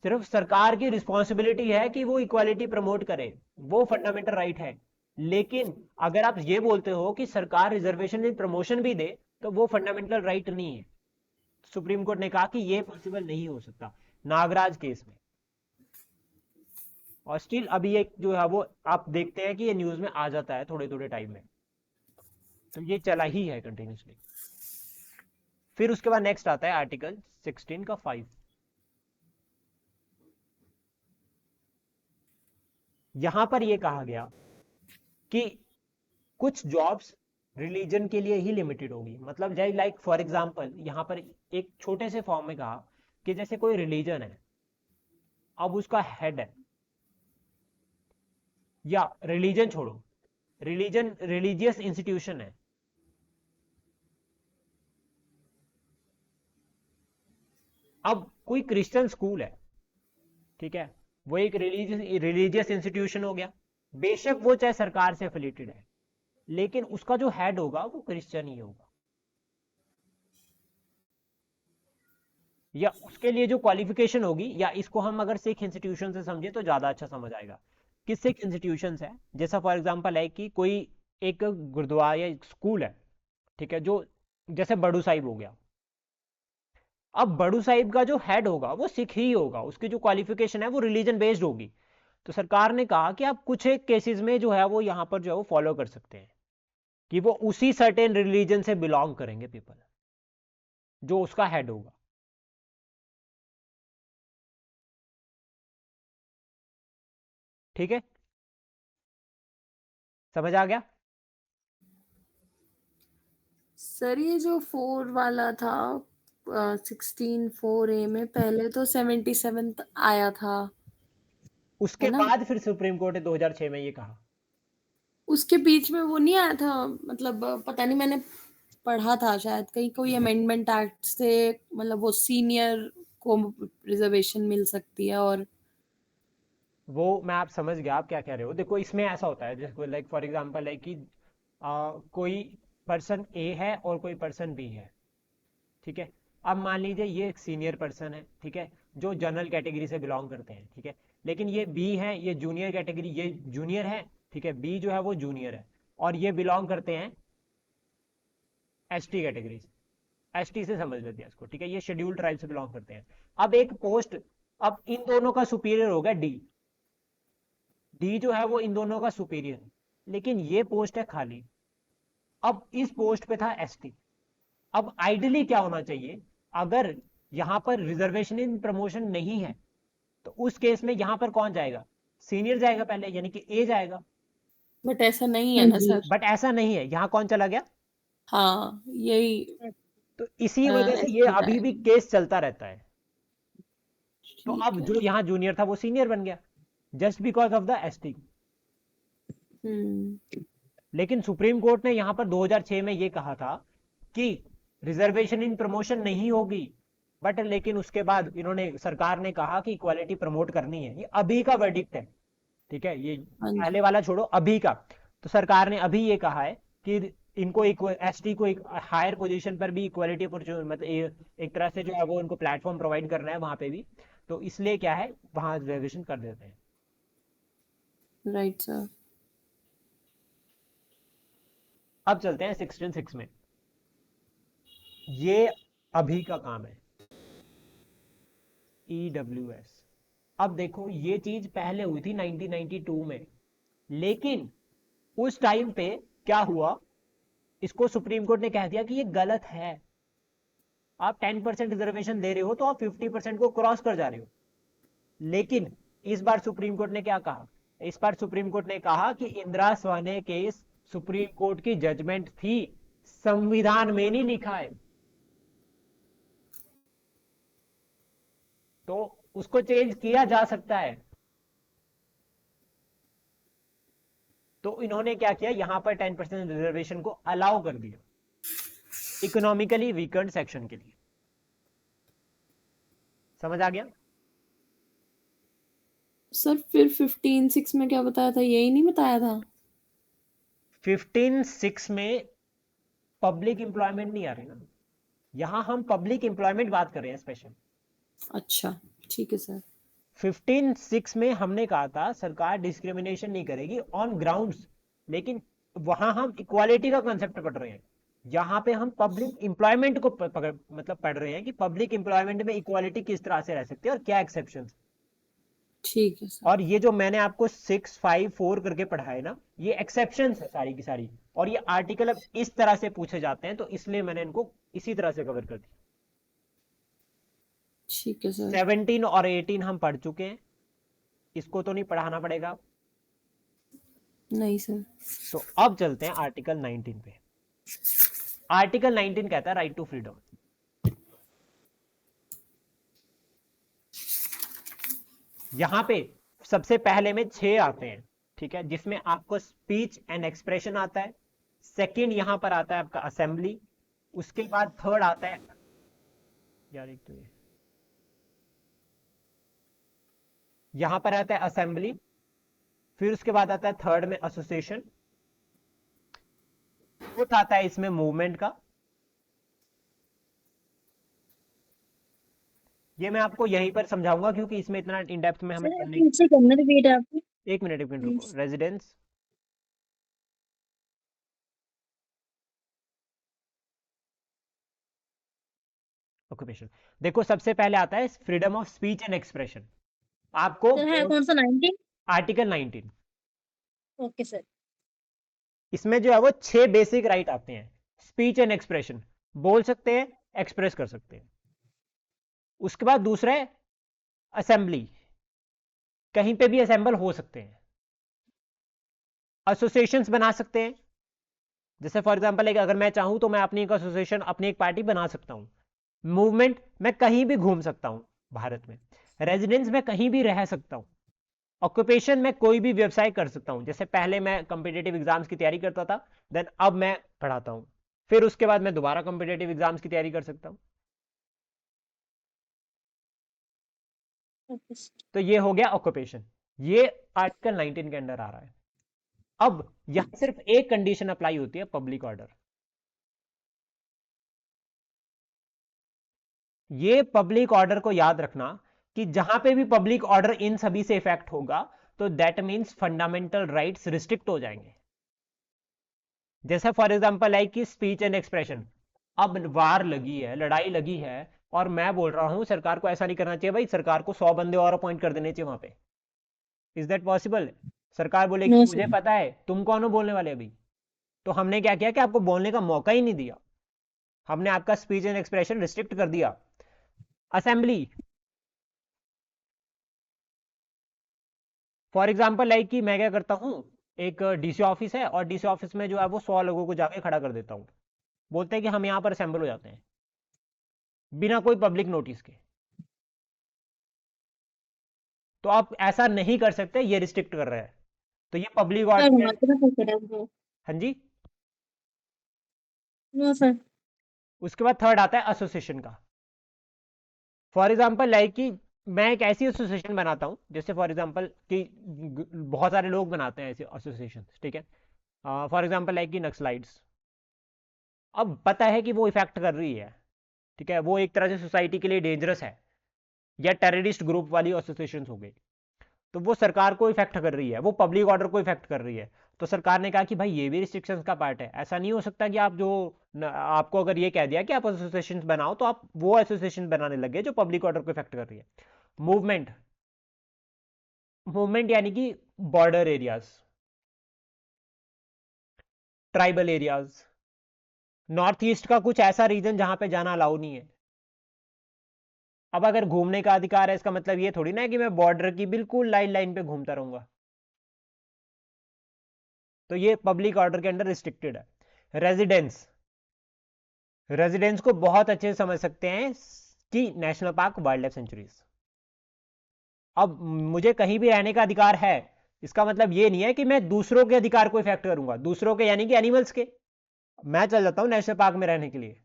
सिर्फ सरकार की रिस्पॉन्सिबिलिटी है कि वो इक्वालिटी प्रमोट करे, वो फंडामेंटल राइट है। लेकिन अगर आप ये बोलते हो कि सरकार रिजर्वेशन इन प्रमोशन भी दे, तो वो फंडामेंटल राइट नहीं है। सुप्रीम कोर्ट ने कहा कि ये पॉसिबल नहीं हो सकता नागराज केस में। और स्टिल अभी एक जो है वो आप देखते हैं कि ये न्यूज में आ जाता है थोड़े थोड़े टाइम में, तो ये चला ही है कंटिन्यूसली। फिर उसके बाद नेक्स्ट आता है आर्टिकल 16 का 5। यहां पर यह कहा गया कि कुछ जॉब्स रिलीजन के लिए ही लिमिटेड होगी। मतलब जैसे लाइक फॉर एग्जांपल यहां पर एक छोटे से फॉर्म में कहा कि जैसे कोई रिलीजन है, अब उसका हेड है, या रिलीजन छोड़ो, रिलीजन रिलीजियस इंस्टीट्यूशन है, अब कोई क्रिश्चियन स्कूल है, ठीक है, वो एक रिलीजियस इंस्टीट्यूशन हो गया, बेशक वो चाहे सरकार से एफिलेटेड है, लेकिन उसका जो हेड होगा वो क्रिश्चियन ही होगा। या उसके लिए जो क्वालिफिकेशन होगी, या इसको हम अगर सिख इंस्टीट्यूशन से समझे तो ज्यादा अच्छा समझ आएगा कि सिख इंस्टीट्यूशन है, जैसा फॉर एग्जांपल है कि कोई एक गुरुद्वारा या स्कूल है, ठीक है, जो जैसे बड़ू साहिब हो गया, अब बड़ू साहिब का जो हेड होगा वो सिख ही होगा, उसकी जो क्वालिफिकेशन है वो रिलीजन बेस्ड होगी। तो सरकार ने कहा कि आप कुछ एक केसेस में जो है वो यहां पर जो है वो फॉलो कर सकते हैं कि वो उसी सर्टेन रिलीजन से बिलोंग करेंगे पीपल, जो उसका हेड होगा। ठीक है, समझ आ गया? सर ये जो 4 वाला था 16(4)(a) में पहले तो 77 आया था, उसके है ना? बाद फिर सुप्रीम कोर्ट ने 2006 में ये कहा। उसके बीच में वो नहीं आया था, मतलब पता नहीं, मैंने पढ़ा था शायद कहीं कोई अमेंडमेंट एक्ट से, मतलब वो सीनियर को रिजर्वेशन मिल सकती है। और वो मैं आप समझ गया आप क्या कह रहे हो। देखो इसमें ऐसा होता है, जैसे लाइक फॉर एग्जांपल है कि कोई पर्सन ए है और कोई पर्सन बी है, ठीक है। अब मान लीजिए ये एक सीनियर पर्सन है, ठीक है, जो जनरल कैटेगरी से बिलोंग करते हैं, ठीक है, लेकिन ये बी है, ये जूनियर कैटेगरी, ये जूनियर है, ठीक है, बी जो है वो जूनियर है, और ये बिलोंग करते हैं एस टी कैटेगरी से। एस टी से समझ लेते हैं इसको, ठीक है, ये शेड्यूल्ड ट्राइब से बिलोंग करते हैं। अब एक पोस्ट, अब इन दोनों का सुपीरियर होगा डी, डी जो है वो इन दोनों का सुपीरियर है, लेकिन ये पोस्ट है खाली। अब इस पोस्ट पे था एसटी। अब आइडियली क्या होना चाहिए, अगर यहां पर रिजर्वेशन इन प्रमोशन नहीं है तो उस केस में यहां पर कौन जाएगा, सीनियर जाएगा पहले, यानी कि ए जाएगा। बट ऐसा नहीं है हाँ ना जी। सर। बट ऐसा नहीं है, यहां कौन चला गया। हाँ यही तो इसी वजह से ये एसटी अभी भी जाएगा। केस चलता रहता है। तो ठीक अब है। जो यहाँ जूनियर था वो सीनियर बन गया, just because of the ST. लेकिन सुप्रीम कोर्ट ने यहां पर 2006 में ये कहा था कि रिजर्वेशन इन प्रमोशन नहीं होगी, बट लेकिन उसके बाद इन्होंने, सरकार ने कहा कि इक्वालिटी प्रमोट करनी है। ये अभी का वर्डिक्ट है, ठीक है, ये हाँ जी। पहले वाला छोड़ो, अभी का। तो सरकार ने अभी ये कहा है कि इनको एसटी को एक हायर पोजीशन पर भी इक्वालिटी अपॉर्चुनिटी, मतलब एक तरह से जो है वो इनको प्लेटफॉर्म प्रोवाइड करना है वहां पे भी, तो इसलिए क्या है वहां रिजर्वेशन कर देते हैं। Right sir. अब चलते हैं 16(6) में। ये अभी का काम है, EWS। अब देखो ये चीज पहले हुई थी 1992 में, लेकिन उस टाइम पे क्या हुआ, इसको सुप्रीम कोर्ट ने कह दिया कि ये गलत है। आप 10% रिजर्वेशन दे रहे हो तो आप 50% को क्रॉस कर जा रहे हो। लेकिन इस बार सुप्रीम कोर्ट ने क्या कहा, इस बार सुप्रीम कोर्ट ने कहा कि Indira Svane case supreme court की जजमेंट थी, संविधान में नहीं लिखा है, तो उसको चेंज किया जा सकता है। तो इन्होंने क्या किया, यहां पर 10% रिजर्वेशन को अलाउ कर दिया इकोनॉमिकली वीकेंड सेक्शन के लिए। समझ आ गया। सर फिर 15(6) में क्या बताया था, यही नहीं बताया था। 15(6) में पब्लिक इंप्लॉयमेंट नहीं आ रही ना, यहां हम पब्लिक इंप्लॉयमेंट बात कर रहे हैं स्पेशल। अच्छा ठीक है सर। 15(6) में हमने कहा था सरकार डिस्क्रिमिनेशन नहीं करेगी ऑन ग्राउंड्स, लेकिन वहां हम इक्वालिटी का कंसेप्ट पढ़ रहे हैं। यहां पे हम पब्लिक इंप्लॉयमेंट को मतलब पढ़ रहे हैं कि पब्लिक इंप्लॉयमेंट में इक्वालिटी किस तरह से रह सकती है और क्या एक्सेप्शन। ठीक है सर। और ये जो मैंने आपको 6, 5, 4 करके पढ़ा है ना, ये एक्सेप्शन है सारी की सारी, और ये आर्टिकल अब इस तरह से पूछे जाते हैं, तो इसलिए मैंने इनको इसी तरह से कवर कर दिया। ठीक है सर। 17 और 18 हम पढ़ चुके हैं, इसको तो नहीं पढ़ाना पड़ेगा। नहीं सर। तो अब चलते हैं आर्टिकल 19 पे। आर्टिकल 19 कहता है राइट टू फ्रीडम। यहां पे सबसे पहले में 6 आते हैं, ठीक है, जिसमें आपको स्पीच एंड एक्सप्रेशन आता है। सेकंड यहां पर आता है आपका असेंबली। उसके बाद थर्ड आता है, यार एक तो यहां पर आता है असेंबली, फिर उसके बाद आता है थर्ड में एसोसिएशन, फोर्थ आता है इसमें मूवमेंट का। ये मैं आपको यहीं पर समझाऊंगा क्योंकि इसमें इतना इन डेप्थ में हमें सर पढ़ने। फिर से करना रिपीट आप। एक मिनट रुको। Residence, occupation. देखो सबसे पहले आता है freedom of speech and expression. आपको सर है कौन सा 19? Article 19, okay sir. इसमें जो है वो 6 बेसिक राइट आते हैं। स्पीच एंड एक्सप्रेशन, बोल सकते हैं, एक्सप्रेस कर सकते हैं। उसके बाद दूसरा है असेंबली, कहीं पे भी असेंबल हो सकते हैं। एसोसिएशंस बना सकते हैं, जैसे फॉर एग्जांपल अगर मैं चाहूं तो मैं अपनी एक एसोसिएशन, अपनी एक पार्टी बना सकता हूं। मूवमेंट, मैं कहीं भी घूम सकता हूं भारत में। रेजिडेंस, में कहीं भी रह सकता हूं। ऑक्यूपेशन, में कोई भी व्यवसाय कर सकता हूं, जैसे पहले मैं कॉम्पिटेटिव एग्जाम्स की तैयारी करता था, देन अब मैं पढ़ाता हूं, फिर उसके बाद मैं दोबारा कॉम्पिटेटिव एग्जाम्स की तैयारी कर सकता हूं। Okay sir. तो ये हो गया ऑक्यूपेशन, ये आर्टिकल 19 के अंडर आ रहा है। अब यहां सिर्फ एक कंडीशन अप्लाई होती है, पब्लिक ऑर्डर। ये पब्लिक ऑर्डर को याद रखना कि जहां पे भी पब्लिक ऑर्डर इन सभी से इफेक्ट होगा तो that means fundamental rights restrict हो जाएंगे। जैसे फॉर एग्जांपल है कि स्पीच एंड एक्सप्रेशन, अब वार लगी है, लड़ाई लगी है, और मैं बोल रहा हूं सरकार को ऐसा नहीं करना चाहिए भाई, सरकार को 100 बंदे और अपॉइंट कर देने चाहिए वहां पे। Is that possible? सरकार बोलेगी नो मुझे सर। पता है, तुम कौन हो बोलने वाले अभी? तो हमने क्या किया कि आपको बोलने का मौका ही नहीं दिया, हमने आपका स्पीच एंड एक्सप्रेशन रिस्ट्रिक्ट कर दिया। असेंबली, फॉर एग्जाम्पल लाइक कि मैं क्या करता हूँ, एक डीसी ऑफिस है और डीसी ऑफिस में जो है वो 100 लोगों को जाके खड़ा कर देता हूँ, बोलते हैं कि हम यहाँ पर असेंबल हो जाते हैं बिना कोई पब्लिक नोटिस के। तो आप ऐसा नहीं कर सकते, ये रिस्ट्रिक्ट कर रहा है, तो ये पब्लिक सर ऑर्डर। वहाँ पे ना कैसे रहेंगे? हाँ जी। No sir. उसके बाद थर्ड आता है एसोसिएशन का। फॉर एग्जाम्पल लाइक कि मैं एक ऐसी एसोसिएशन बनाता हूँ, जैसे फॉर एग्जाम्पल कि बहुत सारे लोग बनाते हैं ऐसे एसोसिएशन, ठीक है। फॉर एग्जाम्पल लाइक कि नक्सलाइट्स, अब पता है कि वो इफेक्ट कर रही है, ठीक है, वो एक तरह से सोसाइटी के लिए डेंजरस है, या टेररिस्ट ग्रुप वाली एसोसिएशन हो गई, तो वो सरकार को इफेक्ट कर रही है, वो पब्लिक ऑर्डर को इफेक्ट कर रही है। तो सरकार ने कहा कि भाई ये भी रिस्ट्रिक्शंस का पार्ट है, ऐसा नहीं हो सकता कि आप जो आपको अगर ये कह दिया कि आप एसोसिएशन बनाओ तो आप वो एसोसिएशन बनाने लगे जो पब्लिक ऑर्डर को इफेक्ट कर रही है। मूवमेंट, मूवमेंट यानी कि border areas, tribal areas, north east का कुछ ऐसा रीजन जहां पे जाना अलाउ नहीं है। अब अगर घूमने का अधिकार है, इसका मतलब ये थोड़ी ना है कि मैं बॉर्डर की बिल्कुल लाइन लाइन पे घूमता रहूंगा, तो ये पब्लिक ऑर्डर के अंडर रिस्ट्रिक्टेड है। रेजिडेंस, रेजिडेंस को बहुत अच्छे से समझ सकते हैं कि national park, wild life sanctuaries. अब मुझे कहीं भी रहने का अधिकार है, इसका मतलब ये नहीं है कि मैं दूसरों के अधिकार को इफेक्ट करूंगा, दूसरों के यानी कि एनिमल्स के। मैं चल जाता हूं नेशनल पार्क में रहने के लिए,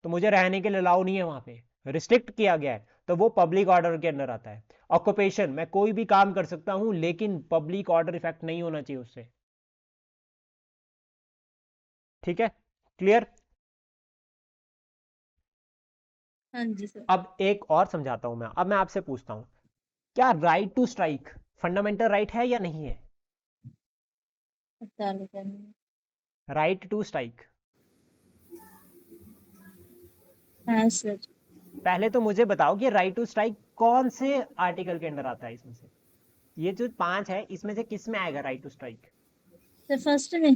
तो मुझे रहने के लिए अलाउ नहीं है, वहां पे रिस्ट्रिक्ट किया गया है, तो वो पब्लिक ऑर्डर के अंदर आता है। ऑक्यूपेशन, मैं कोई भी काम कर सकता हूं लेकिन पब्लिक ऑर्डर इफेक्ट नहीं होना चाहिए उससे, ठीक है, क्लियर। हाँ जी सर। अब एक और समझाता हूं मैं, अब मैं आपसे पूछता हूं, क्या right to strike fundamental right है या नहीं है? चालू करना। राइट टू स्ट्राइक, हाँ सर। पहले तो मुझे बताओ कि राइट टू स्ट्राइक कौन से आर्टिकल के अंदर आता है, इसमें से ये जो 5 है इसमें से किस में आएगा right to strike? Sir first में।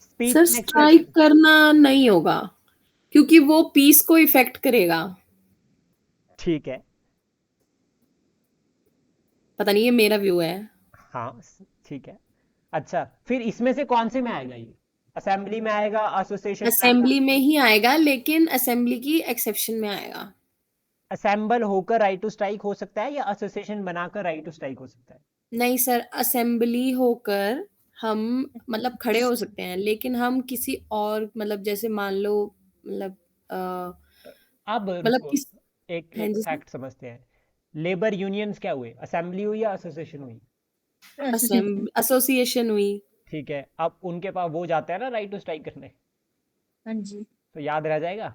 Speech sir and strike expression. करना नहीं होगा क्योंकि वो पीस को इफेक्ट करेगा। ठीक है। पता नहीं, ये मेरा व्यू है। हाँ, ठीक है। अच्छा, फिर इसमें से कौन से में आएगा ये? असेंबली में आएगा, एसोसिएशन में आएगा? असेंबली में ही आएगा, लेकिन असेंबली की एक्सेप्शन में आएगा। असेंबल होकर राइट टू स्ट्राइक हो सकता है या एसोसिएशन बनाकर राइट टू स्ट्राइक हो सकता है? नहीं सर, असेंबली होकर हम मतलब खड़े हो सकते हैं, लेकिन हम किसी और मतलब जैसे मान लो मतलब अब मतलब रुको, किस। एक हाँ जी सर। फैक्ट समझते हैं। लेबर यूनियंस क्या हुए, असेंबली हुई या एसोसिएशन हुई? एसोसिएशन। एसोसिएशन हुई। ठीक है, अब उनके पास वो जाते हैं ना राइट टू स्ट्राइक करने, हाँ जी। तो याद रह जाएगा,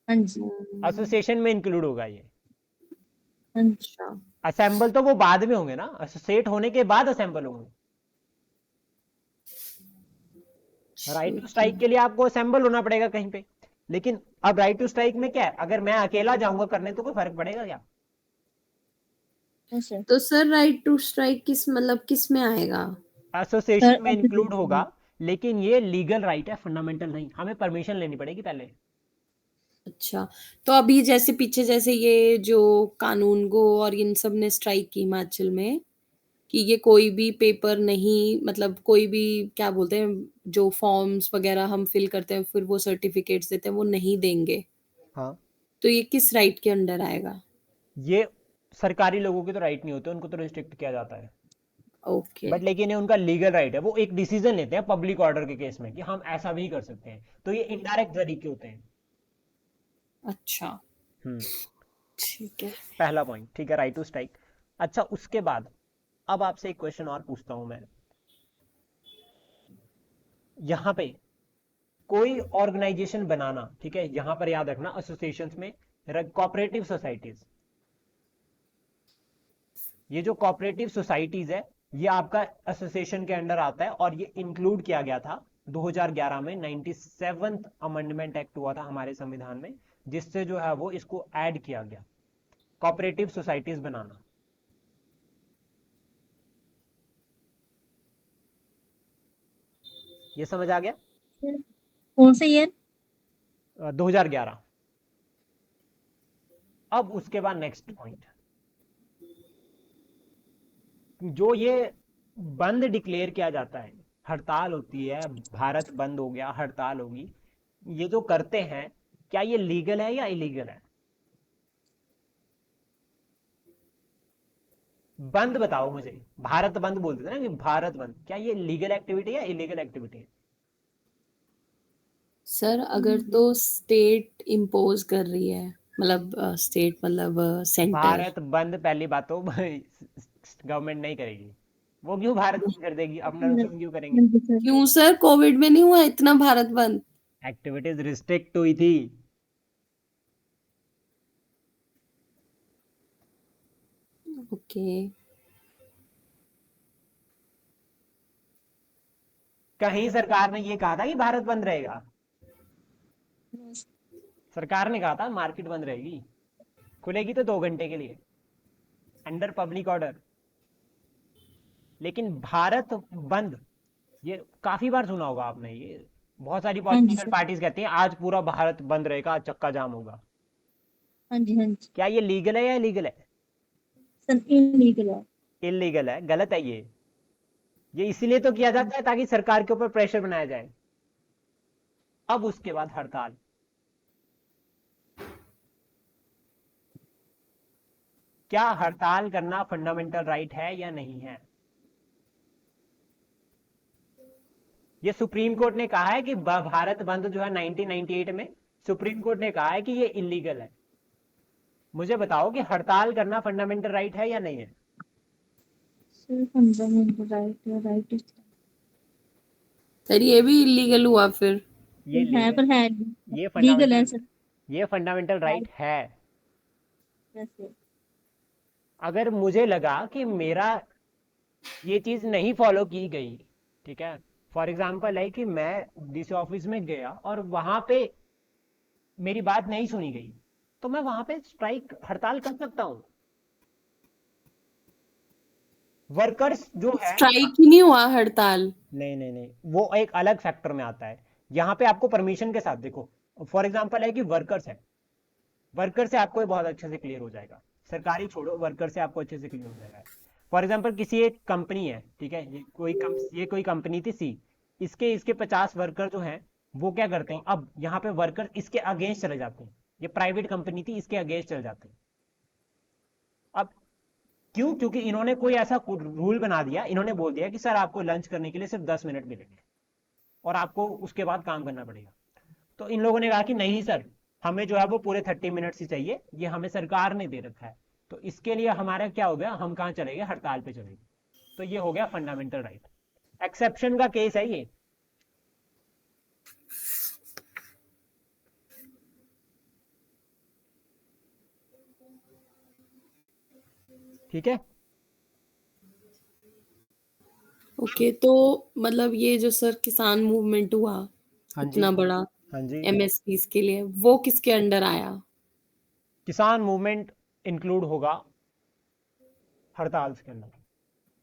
हाँ जी। एसोसिएशन में इंक्लूड होगा ये। हाँ जी। अच्छा। असेंबल तो वो बाद में होंगे ना, एसोसिएट होने के बाद असेंबल होंगे। राइट टू ठीक है। स्ट्राइक के लिए आपको असेंबल होना पड़ेगा कहीं पे, लेकिन अब राइट टू स्ट्राइक में क्या है, अगर मैं अकेला जाऊंगा करने तो कोई फर्क पड़ेगा क्या? हाँ सर। तो सर राइट टू स्ट्राइक किस मतलब किस में आएगा? सर एसोसिएशन में इंक्लूड एसोसिएशन होगा, में। लेकिन ये लीगल राइट है, फंडामेंटल नहीं, हमें परमिशन लेनी पड़ेगी पहले। अच्छा, तो अभी जैसे पीछे जैसे ये जो कानून गो और इन सब ने स्ट्राइक की हिमाचल में कि ये कोई भी पेपर नहीं मतलब कोई भी क्या बोलते हैं जो फॉर्म्स वगैरह हम फिल करते हैं फिर वो सर्टिफिकेट्स देते हैं वो नहीं देंगे, हाँ, तो ये किस राइट के अंडर आएगा? ये सरकारी लोगों के तो राइट नहीं होते, उनको तो रिस्ट्रिक्ट किया जाता है, ओके। बट लेकिन ये उनका लीगल राइट है, वो एक डिसीजन लेते हैं पब्लिक ऑर्डर के केस में कि हम ऐसा भी कर सकते हैं, तो ये इनडायरेक्ट तरीके होते हैं। अच्छा। हम्म, ठीक है। पहला पॉइंट, ठीक है, राइट टू स्ट्राइक। अच्छा, उसके बाद अब आपसे एक क्वेश्चन और पूछता हूं मैं, यहां पे कोई ऑर्गेनाइजेशन बनाना, ठीक है, यहां पर याद रखना एसोसिएशंस में कोऑपरेटिव सोसाइटीज, ये जो कोऑपरेटिव सोसाइटीज है ये आपका एसोसिएशन के अंडर आता है, और ये इंक्लूड किया गया था 2011 में, 97th अमेंडमेंट एक्ट हुआ था हमारे संविधान में, जिससे जो है वो इसको ऐड किया गया, कोऑपरेटिव सोसाइटीज बनाना। ये समझ आ गया? सर कौन सा ईयर? 2011। अब उसके बाद नेक्स्ट पॉइंट, जो ये बंद डिक्लेयर किया जाता है, हड़ताल होती है, भारत बंद हो गया, हड़ताल होगी, ये जो करते हैं, क्या ये लीगल है या इलीगल है? बंद बताओ मुझे। भारत बंद बोलते थे ना, कि भारत बंद, क्या ये लीगल एक्टिविटी है, इलीगल एक्टिविटी है? सर अगर तो स्टेट इम्पोज कर रही है, मतलब स्टेट मतलब सेंटर, भारत बंद पहली बात तो गवर्नमेंट नहीं करेगी। वो क्यों भारत बंद कर देगी? अपना नुकसान क्यों करेंगे? हाँ जी सर। क्यों सर? कोविड में नहीं हुआ इतना भारत बंद? एक्टिविटीज रिस्ट्रिक्ट हुई थी। ओके। कहीं सरकार ने ये कहा था कि भारत बंद रहेगा? सरकार ने कहा था मार्केट बंद रहेगी, खुलेगी तो 2 घंटे के लिए, अंडर पब्लिक ऑर्डर। लेकिन भारत बंद, ये काफी बार सुना होगा आपने, ये बहुत सारी हाँ जी पॉलिटिकल सर। पार्टीज कहती हैं आज पूरा भारत बंद रहेगा, आज चक्का जाम होगा। हाँ जी हाँ जी। क्या ये लीगल है या इलीगल है? सर इलीगल है। इलीगल है, गलत है ये इसीलिए तो किया जाता है ताकि सरकार के ऊपर प्रेशर बनाया जाए। अब उसके बाद हड़ताल। क्या हड़ताल करना फंडामेंटल राइट है या नहीं है? ये सुप्रीम कोर्ट ने कहा है कि भारत बंद जो है 1998 में, सुप्रीम कोर्ट ने कहा है कि ये इलीगल है। मुझे बताओ कि हड़ताल करना फंडामेंटल राइट है या नहीं है? सर फंडामेंटल राइट है, राइट सर ये भी इलीगल हुआ फिर? ये है, लीगल, पर है ये लीगल है फंडामेंटल, सर। ये फंडामेंटल राइट राइट है। है। अगर मुझे लगा कि मेरा ये चीज नहीं फॉलो की गई, ठीक है, फॉर एग्जाम्पल है कि मैं डीसी ऑफिस में गया और वहां पे मेरी बात नहीं सुनी गई, तो मैं वहां पे स्ट्राइक, हड़ताल कर सकता हूँ। वर्कर्स जो है, स्ट्राइक ही नहीं हुआ, हड़ताल। नहीं नहीं नहीं, वो एक अलग फैक्टर में आता है। यहाँ पे आपको परमिशन के साथ देखो, फॉर एग्जाम्पल है कि वर्कर्स है, वर्कर से आपको ये बहुत अच्छे से क्लियर हो जाएगा, सरकारी छोड़ो, वर्कर से आपको अच्छे से क्लियर हो जाएगा। फॉर एग्जाम्पल किसी एक कंपनी है, ठीक है, ये कोई कंपनी थी सी, इसके इसके 50 वर्कर जो हैं, वो क्या करते हैं, अब यहाँ पे वर्कर इसके अगेंस्ट चले जाते हैं, ये प्राइवेट कंपनी थी, इसके अगेंस्ट चले जाते हैं। अब क्यों? क्योंकि इन्होंने कोई ऐसा रूल बना दिया, इन्होंने बोल दिया कि सर आपको लंच करने के लिए सिर्फ 10 मिनट मिलेंगे और आपको उसके बाद काम करना पड़ेगा। तो इन लोगों ने कहा कि नहीं सर, हमें जो है वो पूरे 30 मिनट्स ही चाहिए, ये हमें सरकार ने दे रखा है, तो इसके लिए हमारा क्या हो गया, हम कहाँ चले गए, हड़ताल पे चले गए। तो ये हो गया फंडामेंटल राइट। एक्सेप्शन का केस है ये, ठीक है। ओके, तो मतलब ये जो सर किसान मूवमेंट हुआ हाँ जी, इतना बड़ा हाँ जी। एमएसपीज के लिए, वो किसके अंडर आया? किसान मूवमेंट इंक्लूड होगा हड़ताल के अंदर,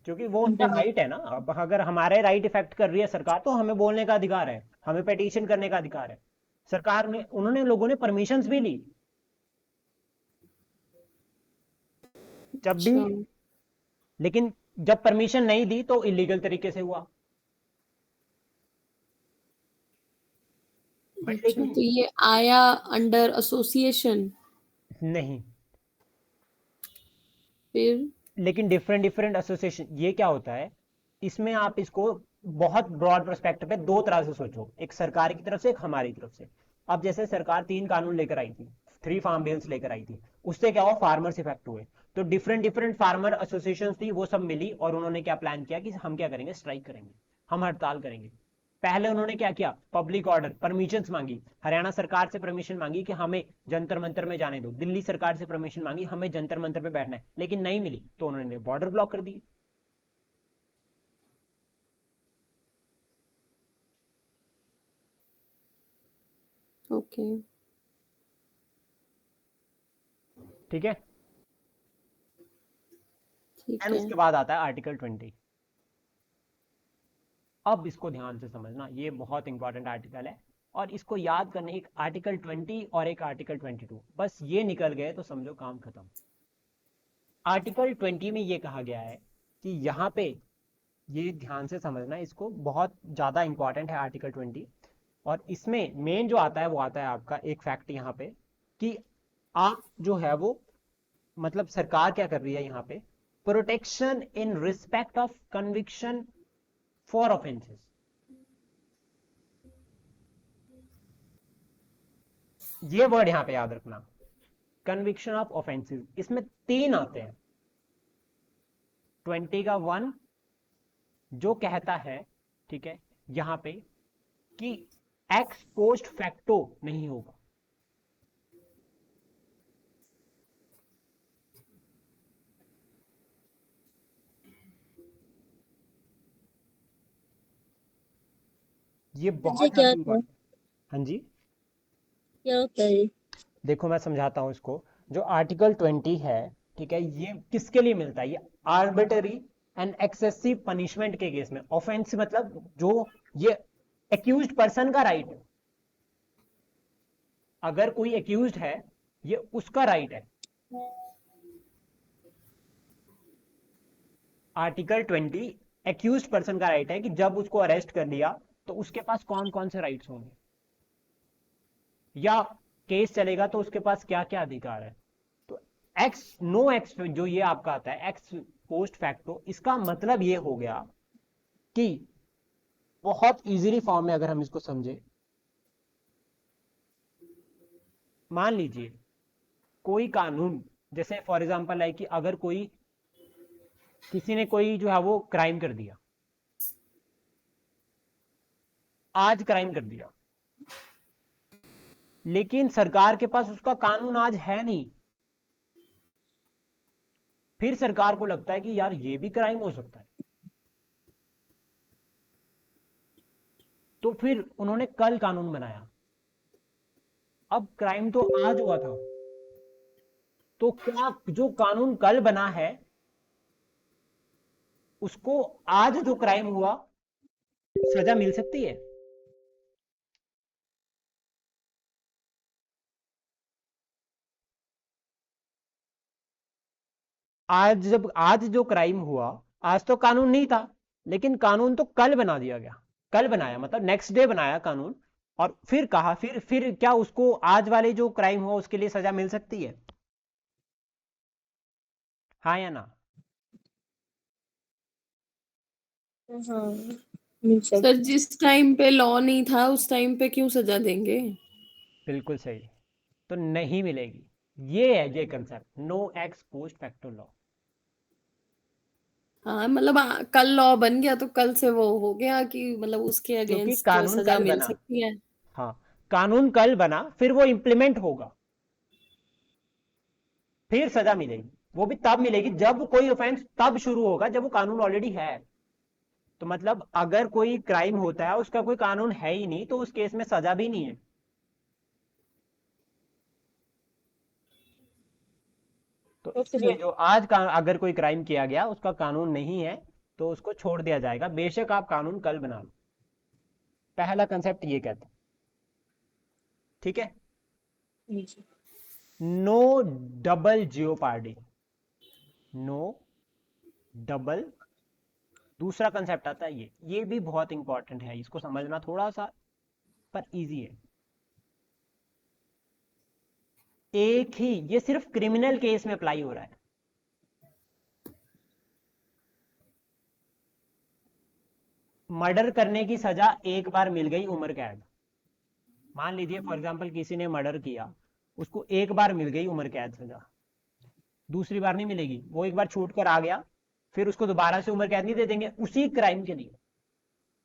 क्योंकि वो उनका राइट है ना। अब अगर हमारे राइट इफेक्ट कर रही है सरकार, तो हमें बोलने का अधिकार है, हमें पिटीशन करने का अधिकार है। सरकार ने, उन्होंने, लोगों ने परमिशंस भी ली, जब भी, अच्छा। लेकिन जब परमिशन नहीं दी तो इलीगल तरीके से हुआ। बट अच्छा, लेकिन तो ये आया अंडर एसोसिएशन? नहीं, फिर? लेकिन डिफरेंट डिफरेंट एसोसिएशन, ये क्या होता है, इसमें आप इसको बहुत ब्रॉड पर्सपेक्टिव पे दो तरह से सोचो, एक सरकार की तरफ से, एक हमारी तरफ से। अब जैसे सरकार 3 कानून लेकर आई थी, 3 फार्म बिल्स लेकर आई थी, उससे क्या हुआ, फार्मर्स इफेक्ट हुए। तो डिफरेंट डिफरेंट फार्मर एसोसिएशन थी, वो सब मिली और उन्होंने क्या प्लान किया कि हम क्या करेंगे, स्ट्राइक करेंगे, हम हड़ताल करेंगे। पहले उन्होंने क्या किया, पब्लिक ऑर्डर, परमिशन मांगी, हरियाणा सरकार से परमिशन मांगी कि हमें जंतर मंतर में जाने दो, दिल्ली सरकार से परमिशन मांगी हमें जंतर मंतर पे बैठना है, लेकिन नहीं मिली, तो उन्होंने बॉर्डर ब्लॉक कर दी। ओके, ठीक है। ठीक एंड है। उसके बाद आता है आर्टिकल 20। अब इसको ध्यान से समझना, ये बहुत इंपॉर्टेंट आर्टिकल है और इसको याद करने, एक आर्टिकल 20 और एक आर्टिकल 22, बस ये निकल गए तो समझो काम खत्म। आर्टिकल 20 में ये कहा गया है कि यहाँ पे, ये ध्यान से समझना, इसको बहुत ज़्यादा इंपॉर्टेंट है आर्टिकल 20। और इसमें मेन जो आता है वो आता है आपका एक फैक्ट यहाँ पे कि आप जो है वो, मतलब सरकार क्या कर रही है यहाँ पे, protection in respect of conviction for offences. ये वर्ड यहाँ पे याद रखना, कन्विक्शन ऑफ ऑफेंसेस। इसमें 3 आते हैं। 20 का 1 जो कहता है, ठीक है, यहाँ पे कि एक्स पोस्ट फैक्टो नहीं होगा। ये जी बहुत क्या ज्यादा होता है, इंपॉर्टेंट। हाँ जी, क्या होता है ये? देखो मैं समझाता हूँ इसको। जो आर्टिकल 20 है, ठीक है, ये किसके लिए मिलता है? ये आर्बिटरी एंड एक्सेसिव पनिशमेंट के केस में। ऑफेंस मतलब जो ये एक्यूज्ड पर्सन का राइट है, अगर कोई एक्यूज्ड है ये उसका राइट है। आर्टिकल 20 एक्यूज्ड पर्सन का राइट है कि जब उसको अरेस्ट कर लिया तो उसके पास कौन कौन से राइट्स होंगे, या केस चलेगा तो उसके पास क्या क्या अधिकार है। तो एक्स नो एक्स जो ये आपका आता है एक्स पोस्ट फैक्टो, इसका मतलब ये हो गया कि बहुत इजीली फॉर्म में अगर हम इसको समझे, मान लीजिए कोई कानून, जैसे फॉर एग्जांपल है कि अगर कोई, किसी ने कोई जो है वो क्राइम कर दिया, आज क्राइम कर दिया, लेकिन सरकार के पास उसका कानून आज है नहीं, फिर सरकार को लगता है कि यार ये भी क्राइम हो सकता है, तो फिर उन्होंने कल कानून बनाया। अब क्राइम तो आज हुआ था, तो क्या जो कानून कल बना है उसको आज जो क्राइम हुआ सजा मिल सकती है? आज जो क्राइम हुआ, आज तो कानून नहीं था, लेकिन कानून तो कल बना दिया गया। कल बनाया मतलब नेक्स्ट डे बनाया कानून, और फिर कहा, फिर क्या उसको आज वाले जो क्राइम हुआ उसके लिए सजा मिल सकती है? हाँ या ना? हाँ, मिल सर सकती। जिस टाइम पे लॉ नहीं था उस टाइम पे क्यों सजा देंगे? बिल्कुल सही, तो नहीं मिलेगी। ये है ये concept, no ex post facto law. हाँ मतलब कल लॉ बन गया तो कल से वो हो गया कि मतलब उसके क्योंकि अगेंस्ट कानून सजा कल मिल बना, सकती है। हाँ, कानून कल बना, फिर वो इंप्लीमेंट होगा, फिर सजा मिलेगी। वो भी तब मिलेगी जब कोई ऑफेंस तब शुरू होगा जब वो कानून ऑलरेडी है। तो मतलब अगर कोई क्राइम होता है उसका कोई कानून है ही नहीं, तो उस केस में सजा भी नहीं है। तो ओके इसलिए सर। जो आज का अगर कोई क्राइम किया गया उसका कानून नहीं है तो उसको छोड़ दिया जाएगा, बेशक आप कानून कल बना लो। पहला कंसेप्ट ये कहता है, ठीक है। जी। No double jeopardy, no double. दूसरा कंसेप्ट आता है ये भी बहुत इंपॉर्टेंट है, इसको समझना थोड़ा सा पर इजी है। एक ही, ये सिर्फ क्रिमिनल केस में अप्लाई हो रहा है। मर्डर करने की सजा एक बार मिल गई, उम्र कैद। मान लीजिए फॉर एग्जांपल किसी ने मर्डर किया, उसको एक बार मिल गई उम्र कैद सजा, दूसरी बार नहीं मिलेगी। वो एक बार छूट कर आ गया, फिर उसको दोबारा से उम्र कैद नहीं दे देंगे उसी क्राइम के लिए,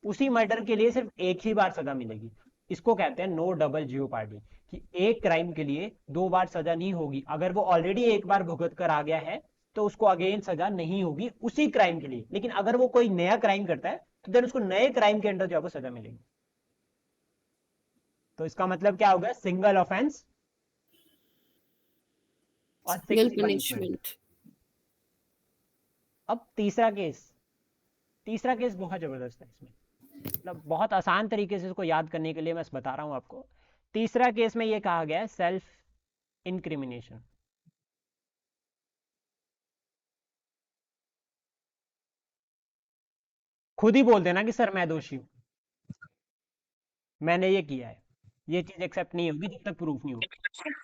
उसी मर्डर के लिए सिर्फ एक ही बार सजा मिलेगी। इसको कहते हैं नो डबल जियोपार्डी, कि एक क्राइम के लिए 2 बार सजा नहीं होगी। अगर वो ऑलरेडी एक बार भुगत कर आ गया है तो उसको अगेन सजा नहीं होगी उसी क्राइम के लिए, लेकिन अगर वो कोई नया क्राइम करता है तो देन उसको नए क्राइम के अंडर जो है वो सजा मिलेगी। तो इसका मतलब क्या होगा? सिंगल ऑफेंस और सिंगल सिंगल पनिशमेंट। पनिशमेंट। अब तीसरा केस, तीसरा केस बहुत जबरदस्त है इसमें। मतलब बहुत आसान तरीके से इसको याद करने के लिए मैं बता रहा हूं आपको। तीसरा केस में ये कहा गया है सेल्फ इंक्रिमिनेशन। खुद ही बोल देना कि सर मैं दोषी हूं, मैंने ये किया है। ये चीज एक्सेप्ट नहीं होगी जब तक प्रूफ नहीं होगा।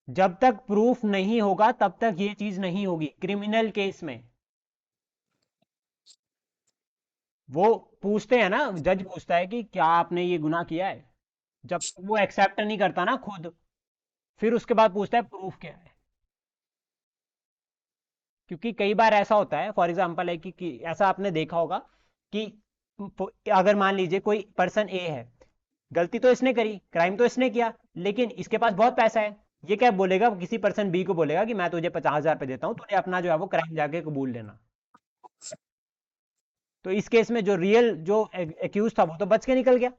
जब तक प्रूफ नहीं होगा तब तक ये चीज नहीं होगी। क्रिमिनल केस में वो पूछते हैं ना, जज पूछता है कि क्या आपने ये गुनाह किया है। जब तक वो एक्सेप्ट नहीं करता ना खुद, फिर उसके बाद पूछता है प्रूफ क्या है। क्योंकि कई बार ऐसा होता है, फॉर एग्जाम्पल है कि ऐसा आपने देखा होगा कि अगर मान लीजिए कोई पर्सन ए है, गलती तो इसने करी, क्राइम तो इसने किया, लेकिन इसके पास बहुत पैसा है। ये क्या बोलेगा, किसी पर्सन बी को बोलेगा कि मैं तुझे 50,000 रुपये देता हूं, तुझे अपना जो है वो क्राइम जाके कबूल लेना। तो इस केस में जो रियल जो एक्यूज था वो तो बच के निकल गया,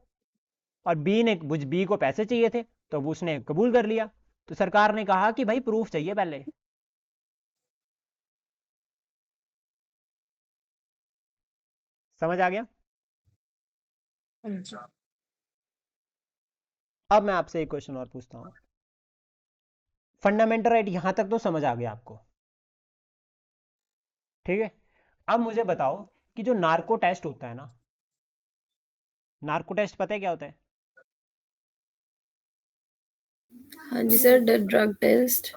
और बी को पैसे चाहिए थे तो वो उसने कबूल कर लिया। तो सरकार ने कहा कि भाई प्रूफ चाहिए पहले। समझ आ गया? हाँ जी। अब मैं आपसे एक क्वेश्चन और पूछता हूं। फंडामेंटल राइट यहां तक तो समझ आ गया आपको, ठीक है? अब मुझे बताओ कि जो नार्को टेस्ट होता है ना, नार्को टेस्ट पता है क्या होता है? हाँ जी सर, ड्रग टेस्ट।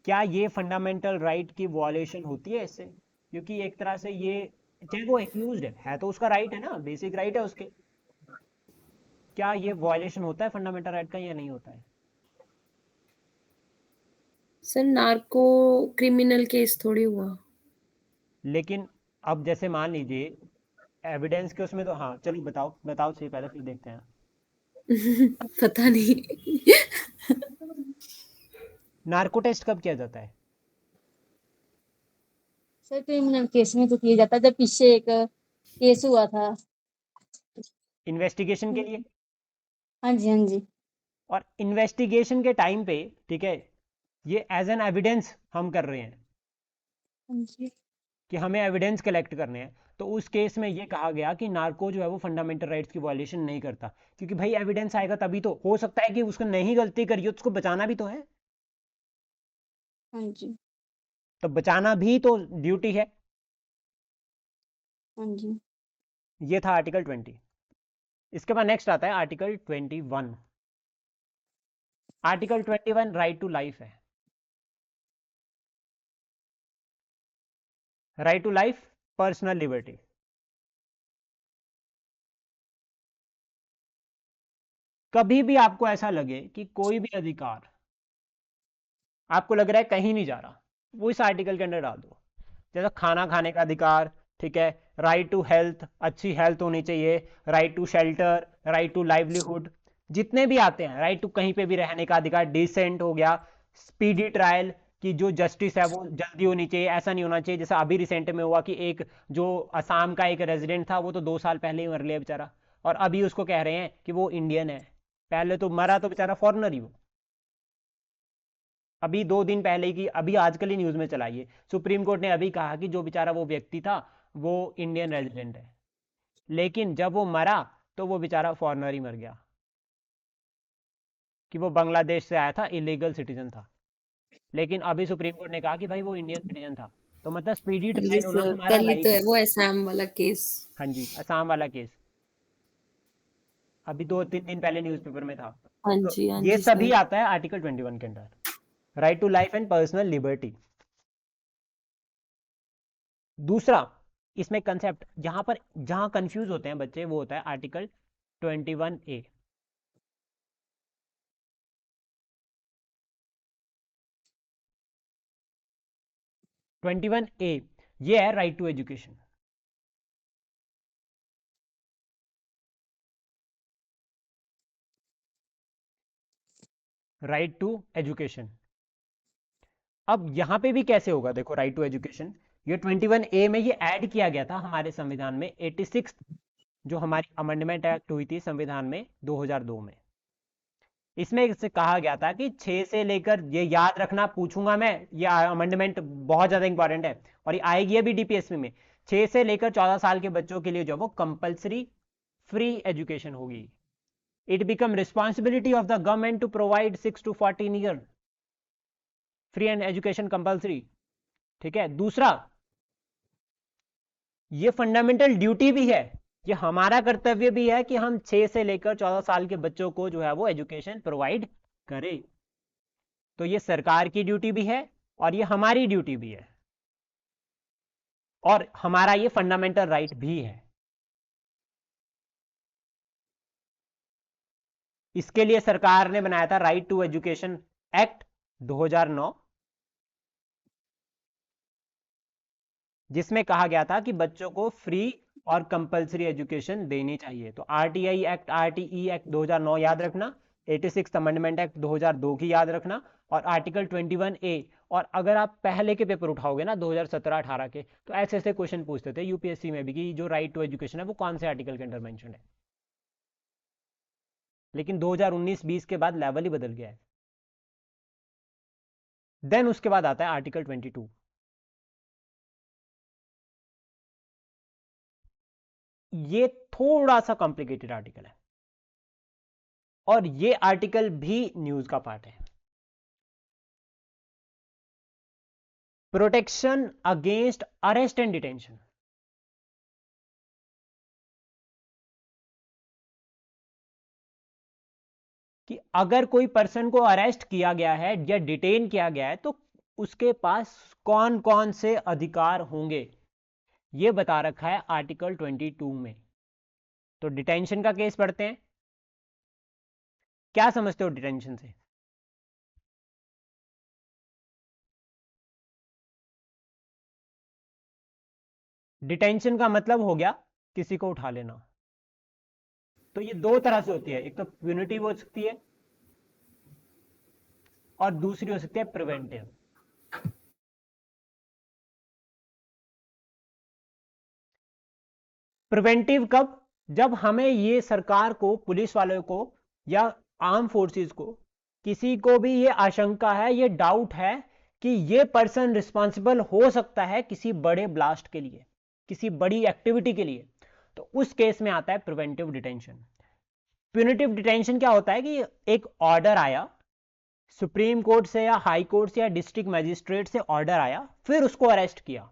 क्या ये फंडामेंटल राइट की वॉलेशन होती है इससे? क्योंकि एक तरह से ये, चाहे वो एक्यूज है तो उसका राइट है ना, बेसिक राइट है उसके। क्या ये वॉलेशन होता है फंडामेंटल राइट का या नहीं होता है? सर नार्को क्रिमिनल केस थोड़ी हुआ। लेकिन अब जैसे मान लीजिए एविडेंस के उसमें तो, हाँ चलो बताओ बताओ सही, पहले फिर देखते हैं। पता नहीं। नार्को टेस्ट कब किया जाता है? सर क्रिमिनल केस में तो किया जाता है, जब पीछे एक केस हुआ था। इन्वेस्टिगेशन के लिए। हाँ जी, हाँ जी। और इन्वेस्टिगेशन के टाइम पे, ठीक है, ये एज एन एविडेंस हम कर रहे हैं हाँ जी। कि हमें एविडेंस कलेक्ट करने हैं। तो उस केस में ये कहा गया कि नार्को जो है वो फंडामेंटल राइट्स की वायलेशन नहीं करता, क्योंकि भाई एविडेंस आएगा तभी तो। हो सकता है कि उसको नहीं गलती करी हो, उसको बचाना भी तो है। हाँ जी। तो बचाना भी तो ड्यूटी है। हाँ जी। ये था आर्टिकल 20। इसके बाद नेक्स्ट आता है article 21। Article 21 right to life है। Right to life, personal liberty. कभी भी आपको ऐसा लगे कि कोई भी अधिकार आपको लग रहा है कहीं नहीं जा रहा, वो इस आर्टिकल के अंदर डाल दो। जैसा खाना खाने का अधिकार, ठीक है, राइट टू हेल्थ, अच्छी हेल्थ होनी चाहिए, right to shelter, right to livelihood, जितने भी आते हैं, राइट टू कहीं पे भी रहने का अधिकार, डिसेंट हो गया, स्पीडी ट्रायल, कि जो जस्टिस है वो जल्दी होनी चाहिए, ऐसा नहीं होना चाहिए जैसा अभी रिसेंट में हुआ कि एक जो असम का एक रेजिडेंट था वो तो 2 साल पहले ही मर लिया बेचारा, और अभी उसको कह रहे हैं कि वो इंडियन है। पहले तो मरा तो बेचारा फॉरनर ही वो। अभी 2 दिन पहले की, अभी आजकल ही न्यूज में चलाई है, सुप्रीम कोर्ट ने अभी कहा कि जो बेचारा वो व्यक्ति था वो इंडियन रेजिडेंट है, लेकिन जब वो मरा तो वो बेचारा फॉरनर ही मर गया, कि वो बांग्लादेश से आया था, इलीगल सिटीजन था। लेकिन अभी सुप्रीम कोर्ट ने कहा कि भाई वो इंडियन सिटीजन था। तो मतलब स्पीडी हाँ जी ट्रायल होना सर, हमारा कल ही तो राइट है है। वो असम वाला केस। हाँ जी, असम वाला केस अभी 2-3 दिन पहले न्यूज़पेपर में था। हाँ तो ये जी सभी सर। आता है आर्टिकल 21 के अंदर, right to life and personal liberty. दूसरा इसमें कंसेप्ट जहां कंफ्यूज होते हैं बच्चे, वो होता है आर्टिकल 21A। 21A ये है right to education. Right to education. अब यहां पे भी कैसे होगा, देखो राइट टू एजुकेशन, ये 21A में ये ऐड किया गया था हमारे संविधान में 86, जो हमारी अमेंडमेंट एक्ट हुई थी संविधान में 2002 में। इसमें इससे कहा गया था कि 6 से लेकर, ये याद रखना, पूछूंगा मैं, ये अमेंडमेंट बहुत ज्यादा इंपॉर्टेंट है और ये आएगी अभी डीपीएससी में, 6 से लेकर 14 साल के बच्चों के लिए जो वो कंपलसरी फ्री एजुकेशन होगी. It become responsibility of the government to provide 6 to 14 year free and education compulsory. ठीक है. दूसरा, ये फंडामेंटल ड्यूटी भी है, ये हमारा कर्तव्य भी है कि हम 6 से लेकर 14 साल के बच्चों को जो है वो एजुकेशन प्रोवाइड करें. तो ये सरकार की ड्यूटी भी है और ये हमारी ड्यूटी भी है और हमारा ये फंडामेंटल राइट भी है. इसके लिए सरकार ने बनाया था राइट टू एजुकेशन एक्ट 2009, जिसमें कहा गया था कि बच्चों को फ्री और कंपलसरी एजुकेशन देनी चाहिए. तो आरटीआई एक्ट, आरटीई एक्ट 2009 याद रखना, 86 अमेंडमेंट एक्ट 2002 की याद रखना, और आर्टिकल 21A. और अगर आप पहले के पेपर उठाओगे ना 2017-18 के, तो ऐसे ऐसे क्वेश्चन पूछते थे यूपीएससी में भी कि जो राइट टू एजुकेशन है वो कौन से आर्टिकल के अंडर मेंशन है. लेकिन 2019-20 के बाद लेवल ही बदल गया है. देन उसके बाद आता है आर्टिकल 22. ये थोड़ा सा कॉम्प्लिकेटेड आर्टिकल है और ये आर्टिकल भी न्यूज का पार्ट है. Protection against arrest and detention. कि अगर कोई पर्सन को अरेस्ट किया गया है या डिटेन किया गया है तो उसके पास कौन कौन से अधिकार होंगे, यह बता रखा है आर्टिकल 22 में. तो डिटेंशन का केस पढ़ते हैं. क्या समझते हो डिटेंशन से? डिटेंशन का मतलब हो गया किसी को उठा लेना. तो ये दो तरह से होती है, एक तो प्यूनिटिव हो सकती है और दूसरी हो सकती है प्रिवेंटिव. प्रिवेंटिव कब? जब हमें ये सरकार को, पुलिस वालों को या आर्म फोर्सेस को, किसी को भी ये आशंका है, ये डाउट है कि ये पर्सन रिस्पॉन्सिबल हो सकता है किसी बड़े ब्लास्ट के लिए, किसी बड़ी एक्टिविटी के लिए, तो उस केस में आता है प्रिवेंटिव डिटेंशन. प्यूनिटिव डिटेंशन क्या होता है कि एक ऑर्डर आया सुप्रीम कोर्ट से या हाई कोर्ट से या डिस्ट्रिक्ट मजिस्ट्रेट से, ऑर्डर आया, फिर उसको अरेस्ट किया,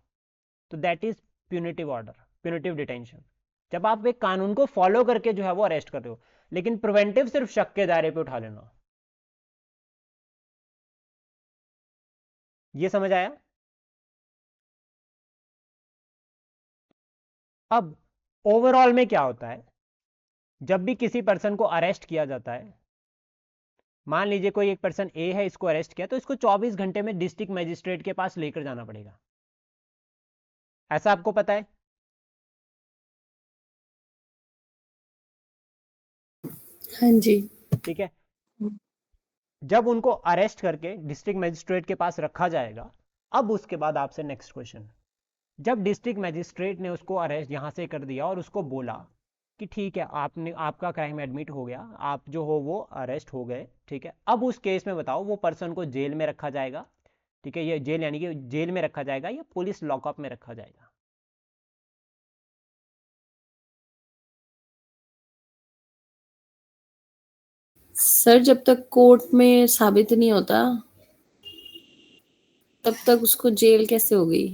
तो that is punitive order, punitive detention. जब आप एक कानून को फॉलो करके जो है वो अरेस्ट कर रहे हो. लेकिन प्रिवेंटिव सिर्फ शक के दायरे पे उठा लेना. ये समझ आया? अब ओवरऑल में क्या होता है, जब भी किसी पर्सन को अरेस्ट किया जाता है, मान लीजिए कोई एक पर्सन ए है, इसको अरेस्ट किया, तो इसको 24 घंटे में डिस्ट्रिक्ट मजिस्ट्रेट के पास लेकर जाना पड़ेगा. ऐसा आपको पता है? हाँ जी. ठीक है. जब उनको अरेस्ट करके डिस्ट्रिक्ट मजिस्ट्रेट के पास रखा जाएगा, अब उसके बाद आपसे नेक्स्ट क्वेश्चन, जब डिस्ट्रिक्ट मजिस्ट्रेट ने उसको अरेस्ट यहां से कर दिया और उसको बोला कि ठीक है, आपने, आपका क्राइम एडमिट हो गया, आप जो हो वो अरेस्ट हो गए, ठीक है, अब उस केस में बताओ वो पर्सन को जेल में रखा जाएगा, ठीक है, ये जेल यानी कि जेल में रखा जाएगा या पुलिस लॉकअप में रखा जाएगा? सर जब तक कोर्ट में साबित नहीं होता तब तक उसको जेल कैसे हो गई?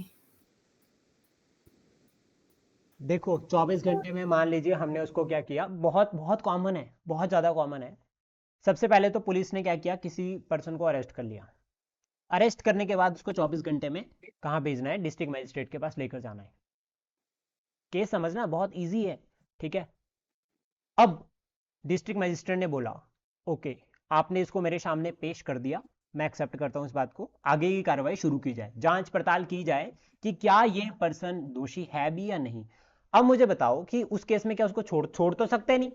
देखो 24 घंटे में मान लीजिए हमने उसको क्या किया, बहुत बहुत कॉमन है, बहुत ज़्यादा कॉमन है. सबसे पहले तो पुलिस ने क्या किया, किसी पर्सन को अरेस्ट कर लिया. अरेस्ट करने के बाद उसको 24 घंटे में कहाँ भेजना है? डिस्ट्रिक्ट मजिस्ट्रेट के पास लेकर जाना है. केस समझना बहुत इजी है. ठीक है. अब डिस्ट्रिक्ट मजिस्ट्रेट ने बोला ओके, आपने इसको मेरे सामने पेश कर दिया, मैं एक्सेप्ट करता हूं इस बात को, आगे की कार्रवाई शुरू की जाए, जांच पड़ताल की जाए कि क्या ये पर्सन दोषी है भी या नहीं. अब मुझे बताओ कि उस केस में क्या उसको छोड़ तो सकते नहीं?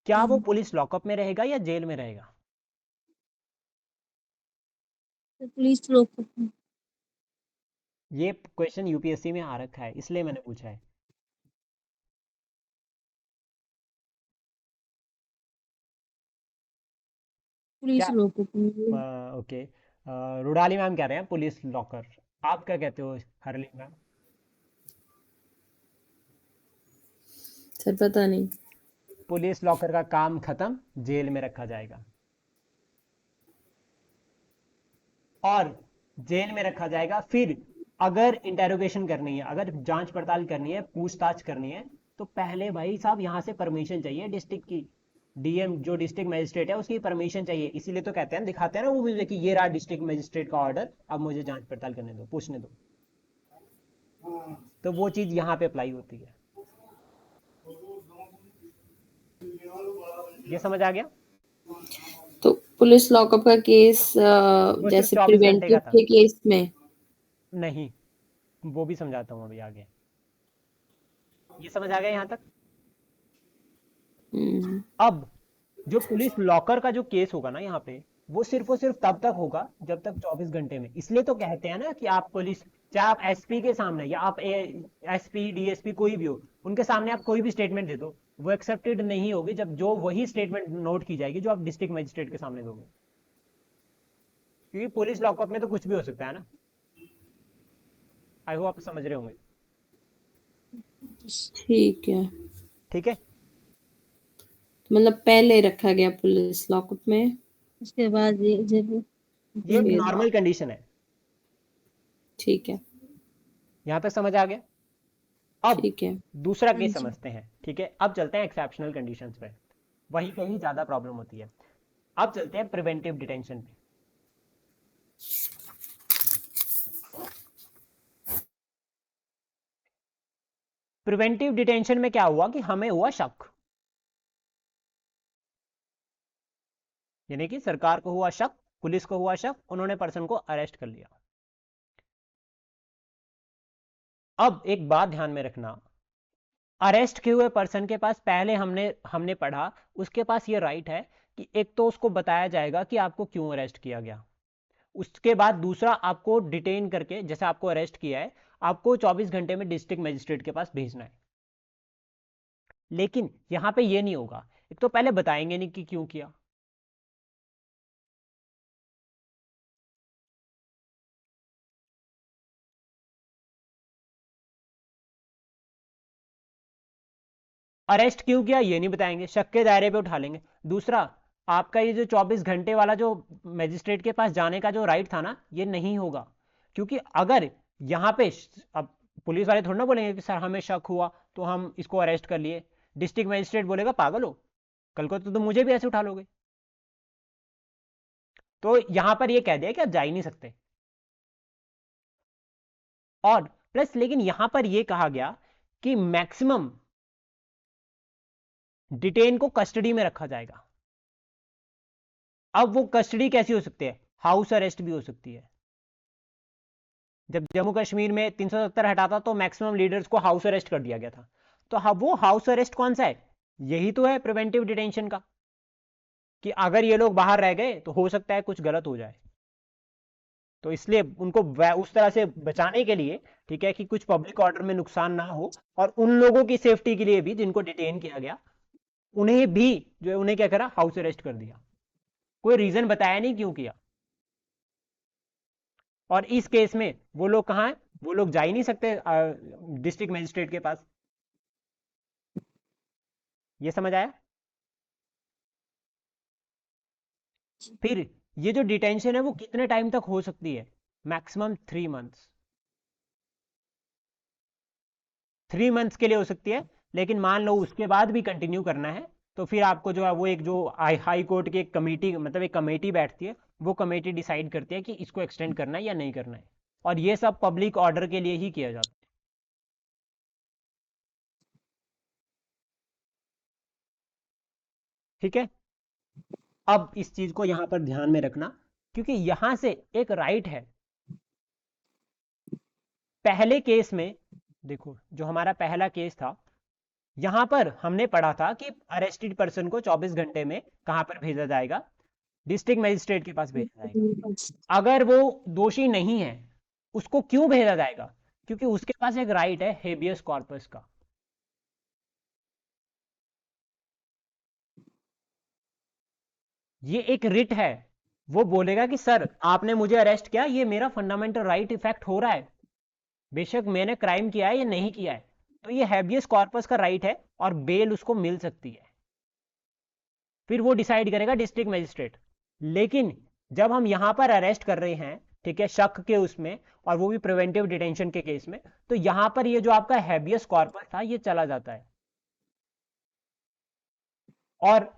क्या वो पुलिस लॉकअप में रहेगा या जेल में रहेगा? तो पुलिस रोक सकती है। ये क्वेश्चन यूपीएससी में आ रखा है, इसलिए मैंने पूछा है. पुलिस क्या लोगों को ओके, रुडाली मैम कह रहे हैं पुलिस लॉकर। आप क्या कहते हो हरली मैम? सर पता नहीं। पुलिस लॉकर का काम खत्म, जेल में रखा जाएगा। और जेल में रखा जाएगा, फिर अगर इंटेरोगेशन करनी है, अगर जांच पड़ताल करनी है, पूछताछ करनी है, तो पहले भाई साहब यहाँ से परमिशन चाहिए डिस्ट्रिक्ट की। डीएम जो डिस्ट्रिक्ट मजिस्ट्रेट है उसकी परमिशन चाहिए। इसीलिए तो कहते हैं, दिखाते हैं ना वो मुझे कि ये रहा डिस्ट्रिक्ट मजिस्ट्रेट का ऑर्डर, अब मुझे जांच पड़ताल करने दो, पूछने दो। तो वो चीज यहाँ पे अप्लाई होती है। ये समझ आ गया? तो पुलिस लॉकअप का केस वो सिर्फ जैसे 24 घंटे प्रिवेंटिव का था। के केस में नहीं, वो भी समझाता हूँ अभी आगे। ये समझ आ गया यहाँ तक? अब जो पुलिस लॉकर का जो केस होगा ना यहाँ पे, वो सिर्फ और सिर्फ तब तक होगा जब तक 24 घंटे में। इसलिए तो कहते हैं ना कि आप पुलिस, चाहे आप एसपी के सामने या आप एसपी डीएसपी कोई भी हो, उनके सामने आप कोई भी स्टेटमेंट दे दो, वो एक्सेप्टेड नहीं होगी जब जो वही स्टेटमेंट नोट की जाएगी जो आप डिस्ट्रिक्ट मजिस्ट्रेट के सामने दोगे। क्योंकि पुलिस लॉकअप में तो कुछ भी हो सकता है ना। आई होप आप समझ रहे होंगे। ठीक है, ठीक है, मतलब पहले रखा गया पुलिस लॉकअप में, उसके बाद ये जब ये फिर नॉर्मल कंडीशन है। ठीक है, यहां तक समझ आ गया? अब ठीक है। दूसरा हाँ केस जी। समझते हैं। ठीक है, अब चलते हैं एक्सेप्शनल कंडीशंस पे। वहीं पे ही ज्यादा प्रॉब्लम होती है। अब चलते हैं प्रिवेंटिव डिटेंशन पे। प्रिवेंटिव डिटेंशन में क्या हुआ कि हमें हुआ शक, यानी कि सरकार को हुआ शक, पुलिस को हुआ शक, उन्होंने पर्सन को अरेस्ट कर लिया। अब एक बात ध्यान में रखना, अरेस्ट किए हुए पर्सन के पास पहले हमने हमने पढ़ा, उसके पास ये राइट है कि एक तो उसको बताया जाएगा कि आपको क्यों अरेस्ट किया गया। उसके बाद दूसरा, आपको डिटेन करके, जैसे आपको अरेस्ट किया है, आपको 24 घंटे में डिस्ट्रिक्ट मजिस्ट्रेट के पास भेजना है। लेकिन यहां पे ये नहीं होगा। एक तो पहले बताएंगे नहीं कि क्यों किया, अरेस्ट क्यों किया ये नहीं बताएंगे, शक के दायरे पे उठा लेंगे। दूसरा, आपका ये जो 24 घंटे वाला जो मजिस्ट्रेट के पास जाने का जो राइट था ना, ये नहीं होगा। क्योंकि अगर यहाँ पे अब पुलिस वाले थोड़ा ना बोलेंगे कि सर हमें शक हुआ तो हम इसको अरेस्ट कर लिए। डिस्ट्रिक्ट मजिस्ट्रेट बोलेगा पागल हो, कल को तो तुम मुझे भी ऐसे उठा लोगे। तो यहां पर ये कह दिया कि आप जा ही नहीं सकते। और प्लस लेकिन यहां पर ये कहा गया कि मैक्सिमम डिटेन को कस्टडी में रखा जाएगा। अब वो कस्टडी कैसी हो सकती है? हाउस अरेस्ट भी हो सकती है। जब जम्मू कश्मीर में 370 हटाता तो मैक्सिमम लीडर्स को हाउस अरेस्ट कर दिया गया था। तो वो हाउस अरेस्ट कौन सा है? यही तो है प्रिवेंटिव डिटेंशन का, कि अगर ये लोग बाहर रह गए तो हो सकता है कुछ गलत हो जाए। तो इसलिए उनको उस तरह से बचाने के लिए, ठीक है, कि कुछ पब्लिक ऑर्डर में नुकसान ना हो, और उन लोगों की सेफ्टी के लिए भी जिनको डिटेन किया गया, उन्हें भी जो है उन्हें क्या करा, हाउस अरेस्ट कर दिया। कोई रीजन बताया नहीं क्यों किया। और इस केस में वो लोग कहाँ हैं? वो लोग जा ही नहीं सकते डिस्ट्रिक्ट मजिस्ट्रेट के पास। ये समझ आया? फिर ये जो डिटेंशन है वो कितने टाइम तक हो सकती है? Maximum 3 months. 3 मंथ्स के लिए हो सकती है। लेकिन मान लो उसके बाद भी कंटिन्यू करना है, तो फिर आपको जो है वो एक जो हाई कोर्ट की एक कमेटी, मतलब एक कमेटी बैठती है, वो कमेटी डिसाइड करती है कि इसको एक्सटेंड करना है या नहीं करना है। और ये सब पब्लिक ऑर्डर के लिए ही किया जाता है। ठीक है, अब इस चीज को यहां पर ध्यान में रखना, क्योंकि यहां से एक राइट है। पहले केस में देखो, जो हमारा पहला केस था, यहां पर हमने पढ़ा था कि अरेस्टेड पर्सन को 24 घंटे में कहां पर भेजा जाएगा? डिस्ट्रिक्ट मजिस्ट्रेट के पास भेजा जाएगा। अगर वो दोषी नहीं है, उसको क्यों भेजा जाएगा? क्योंकि उसके पास एक राइट है हेबियस कॉर्पस का। ये एक रिट है, वो बोलेगा कि सर आपने मुझे अरेस्ट किया, ये मेरा फंडामेंटल राइट इफेक्ट हो रहा है, बेशक मैंने क्राइम किया है या नहीं किया है, तो ये हैबियस कॉर्पस का राइट है और बेल उसको मिल सकती है। फिर वो डिसाइड करेगा डिस्ट्रिक्ट मजिस्ट्रेट। लेकिन जब हम यहां पर अरेस्ट कर रहे हैं, ठीक है, शक के उसमें, और वो भी प्रिवेंटिव डिटेंशन के केस में, तो यहां पर ये जो आपका हैबियस कॉर्पस था ये चला जाता है। और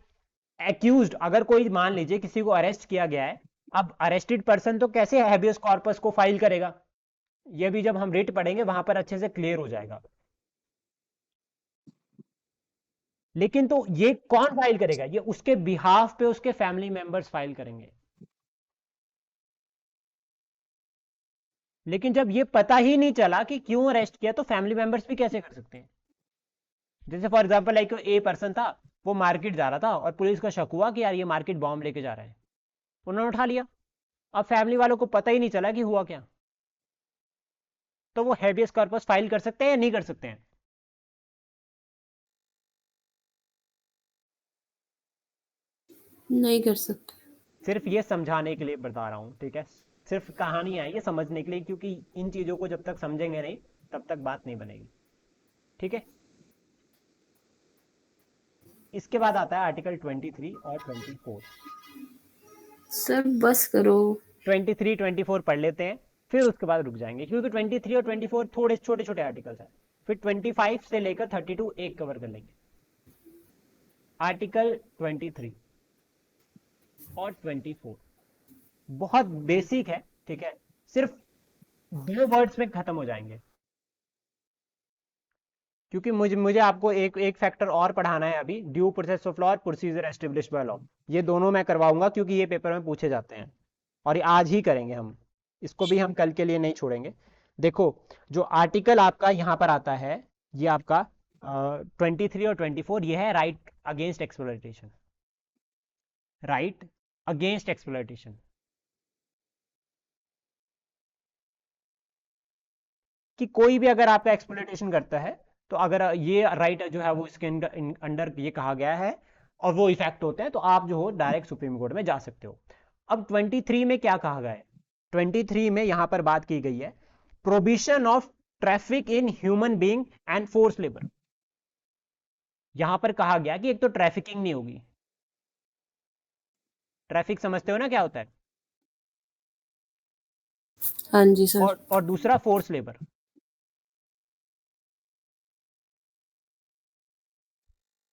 एक्यूज्ड, अगर कोई मान लीजिए किसी को अरेस्ट किया गया है, अब अरेस्टेड पर्सन तो कैसे हैबियस कॉर्पस को फाइल करेगा, ये भी जब हम रिट पढ़ेंगे वहां पर अच्छे से क्लियर हो जाएगा। लेकिन तो ये कौन फाइल करेगा, ये उसके बिहाफ पे उसके फैमिली मेंबर्स फाइल करेंगे। लेकिन जब ये पता ही नहीं चला कि क्यों अरेस्ट किया, तो फैमिली मेंबर्स भी कैसे कर सकते हैं। जैसे for example like a person था, वो मार्केट जा रहा था और पुलिस को शक हुआ कि यार ये मार्केट बॉम्ब लेके जा रहा है, उन्होंने उठा लिया। अब फैमिली वालों को पता ही नहीं चला कि हुआ क्या, तो वो हैबियस कॉर्पस फाइल कर सकते हैं या नहीं कर सकते हैं। नहीं कर सकते। सिर्फ ये समझाने के लिए बता रहा हूं, ठीक है, सिर्फ कहानी है ये समझने के लिए, क्योंकि इन चीजों को जब तक समझेंगे नहीं तब तक बात नहीं बनेगी, ठीक है। इसके बाद आता है आर्टिकल 23 और 24। सर बस करो। 23 24 पढ़ लेते हैं, फिर उसके बाद रुक जाएंगे, क्योंकि 23 और 24 थोड़े छोटे छोटे आर्टिकल्स हैं। फिर 25 से लेकर 32 एक कवर कर लेंगे। आर्टिकल 23 और 24 बहुत बेसिक है, ठीक है, सिर्फ 2 वर्ड्स में खत्म हो जाएंगे, क्योंकि मुझे आपको एक फैक्टर और पढ़ाना है अभी, ड्यू प्रोसेस ऑफ लॉ और प्रोसीजर एस्टेब्लिश्ड बाय लॉ। ये दोनों मैं करवाऊंगा क्योंकि ये पेपर में पूछे जाते हैं, और ये आज ही करेंगे हम, इसको भी हम कल के लिए नहीं छोड़ेंगे। देखो, जो आर्टिकल आपका यहां पर आता है, ये आपका 23 और 24, ये है right against exploitation. Right against exploitation, कि कोई भी अगर आपका एक्सप्लॉयटेशन करता है, तो अगर ये राइट जो है वो इसके अंडर ये कहा गया है और वो इफेक्ट होते हैं, तो आप जो हो डायरेक्ट सुप्रीम कोर्ट में जा सकते हो। अब 23 में क्या कहा गया है, 23 में यहां पर बात की गई है prohibition of traffic in human being and force labour. यहां पर कहा गया कि एक तो ट्रैफिकिंग नहीं होगी, ट्रैफिक समझते हो ना क्या होता है, हाँ जी सर। और दूसरा फोर्स लेबर।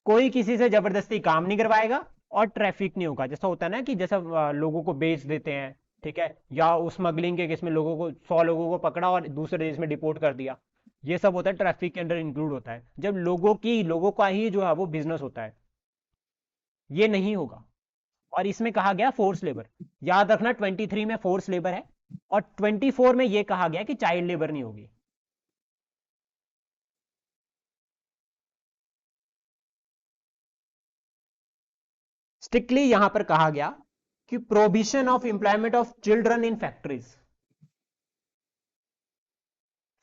कोई किसी से जबरदस्ती काम नहीं करवाएगा और ट्रैफिक नहीं होगा, जैसा होता है ना कि जैसा लोगों को बेच देते हैं, ठीक है, या उस स्मगलिंग के केस में लोगों को 100 लोगों को पकड़ा और दूसरे देश में डिपोर्ट कर दिया, ये सब होता है ट्रैफिक के अंडर इंक्लूड होता है, जब लोगों का ही जो है वो बिजनेस होता है, ये नहीं होगा। और इसमें कहा गया फोर्स लेबर, याद रखना 23 में फोर्स लेबर है और 24 में यह कहा गया कि चाइल्ड लेबर नहीं होगी। स्ट्रिक्टली यहां पर कहा गया कि prohibition of employment of children in factories,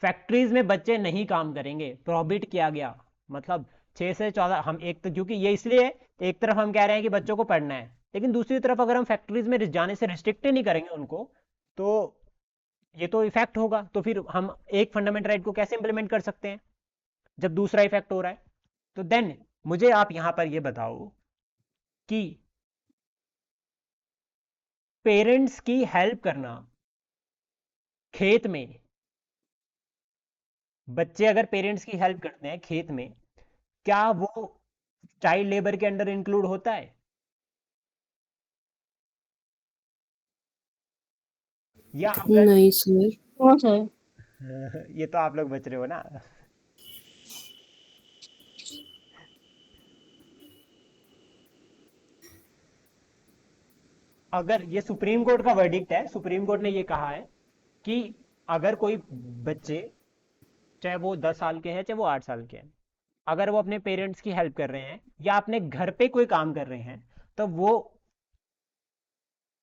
factories में बच्चे नहीं काम करेंगे, प्रोहिबिट किया गया। मतलब 6 से 14, हम एक तो क्योंकि ये इसलिए, एक तरफ हम कह रहे हैं कि बच्चों को पढ़ना है, लेकिन दूसरी तरफ अगर हम फैक्ट्रीज में जाने से रिस्ट्रिक्ट नहीं करेंगे उनको, तो ये तो इफेक्ट होगा, तो फिर हम एक फंडामेंटल राइट को कैसे इंप्लीमेंट कर सकते हैं जब दूसरा इफेक्ट हो रहा है। तो देन मुझे आप यहां पर ये बताओ कि पेरेंट्स की हेल्प करना खेत में, बच्चे अगर पेरेंट्स की हेल्प करते हैं खेत में, क्या वो चाइल्ड लेबर के अंडर इंक्लूड होता है, या अगर नहीं सर। हाँ सर। ये तो आप लोग बच रहे हो ना। अगर ये सुप्रीम कोर्ट का वर्डिक्ट है, सुप्रीम कोर्ट ने ये कहा है कि अगर कोई बच्चे, चाहे वो 10 साल के हैं चाहे वो 8 साल के हैं, अगर वो अपने पेरेंट्स की हेल्प कर रहे हैं या अपने घर पे कोई काम कर रहे हैं, तो वो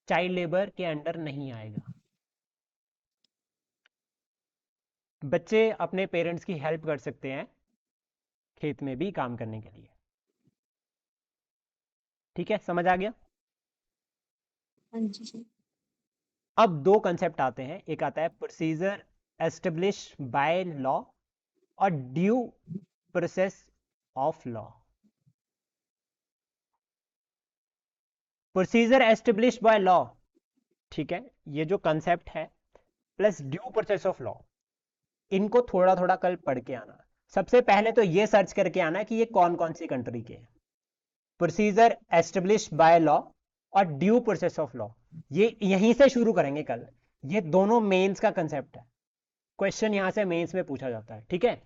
चाइल्ड लेबर के अंडर नहीं आएगा। बच्चे अपने पेरेंट्स की हेल्प कर सकते हैं खेत में भी काम करने के लिए। ठीक है, समझ आ गया। हाँ जी सर। अब दो कंसेप्ट आते हैं, एक आता है प्रोसीजर एस्टेब्लिश बाय लॉ और due process of law. Procedure establish by law, ठीक है, ये जो कंसेप्ट है, plus due process of law, इनको थोड़ा थोड़ा कल पढ़ के आना। सबसे पहले तो ये सर्च करके आना कि ये कौन कौन सी कंट्री के हैं। प्रोसीजर एस्टेब्लिश बाय लॉ और ड्यू प्रोसेस ऑफ लॉ, ये यहीं से शुरू करेंगे कल। ये दोनों मेंस का कंसेप्ट है, क्वेश्चन यहां से मेंस में पूछा जाता है, ठीक है।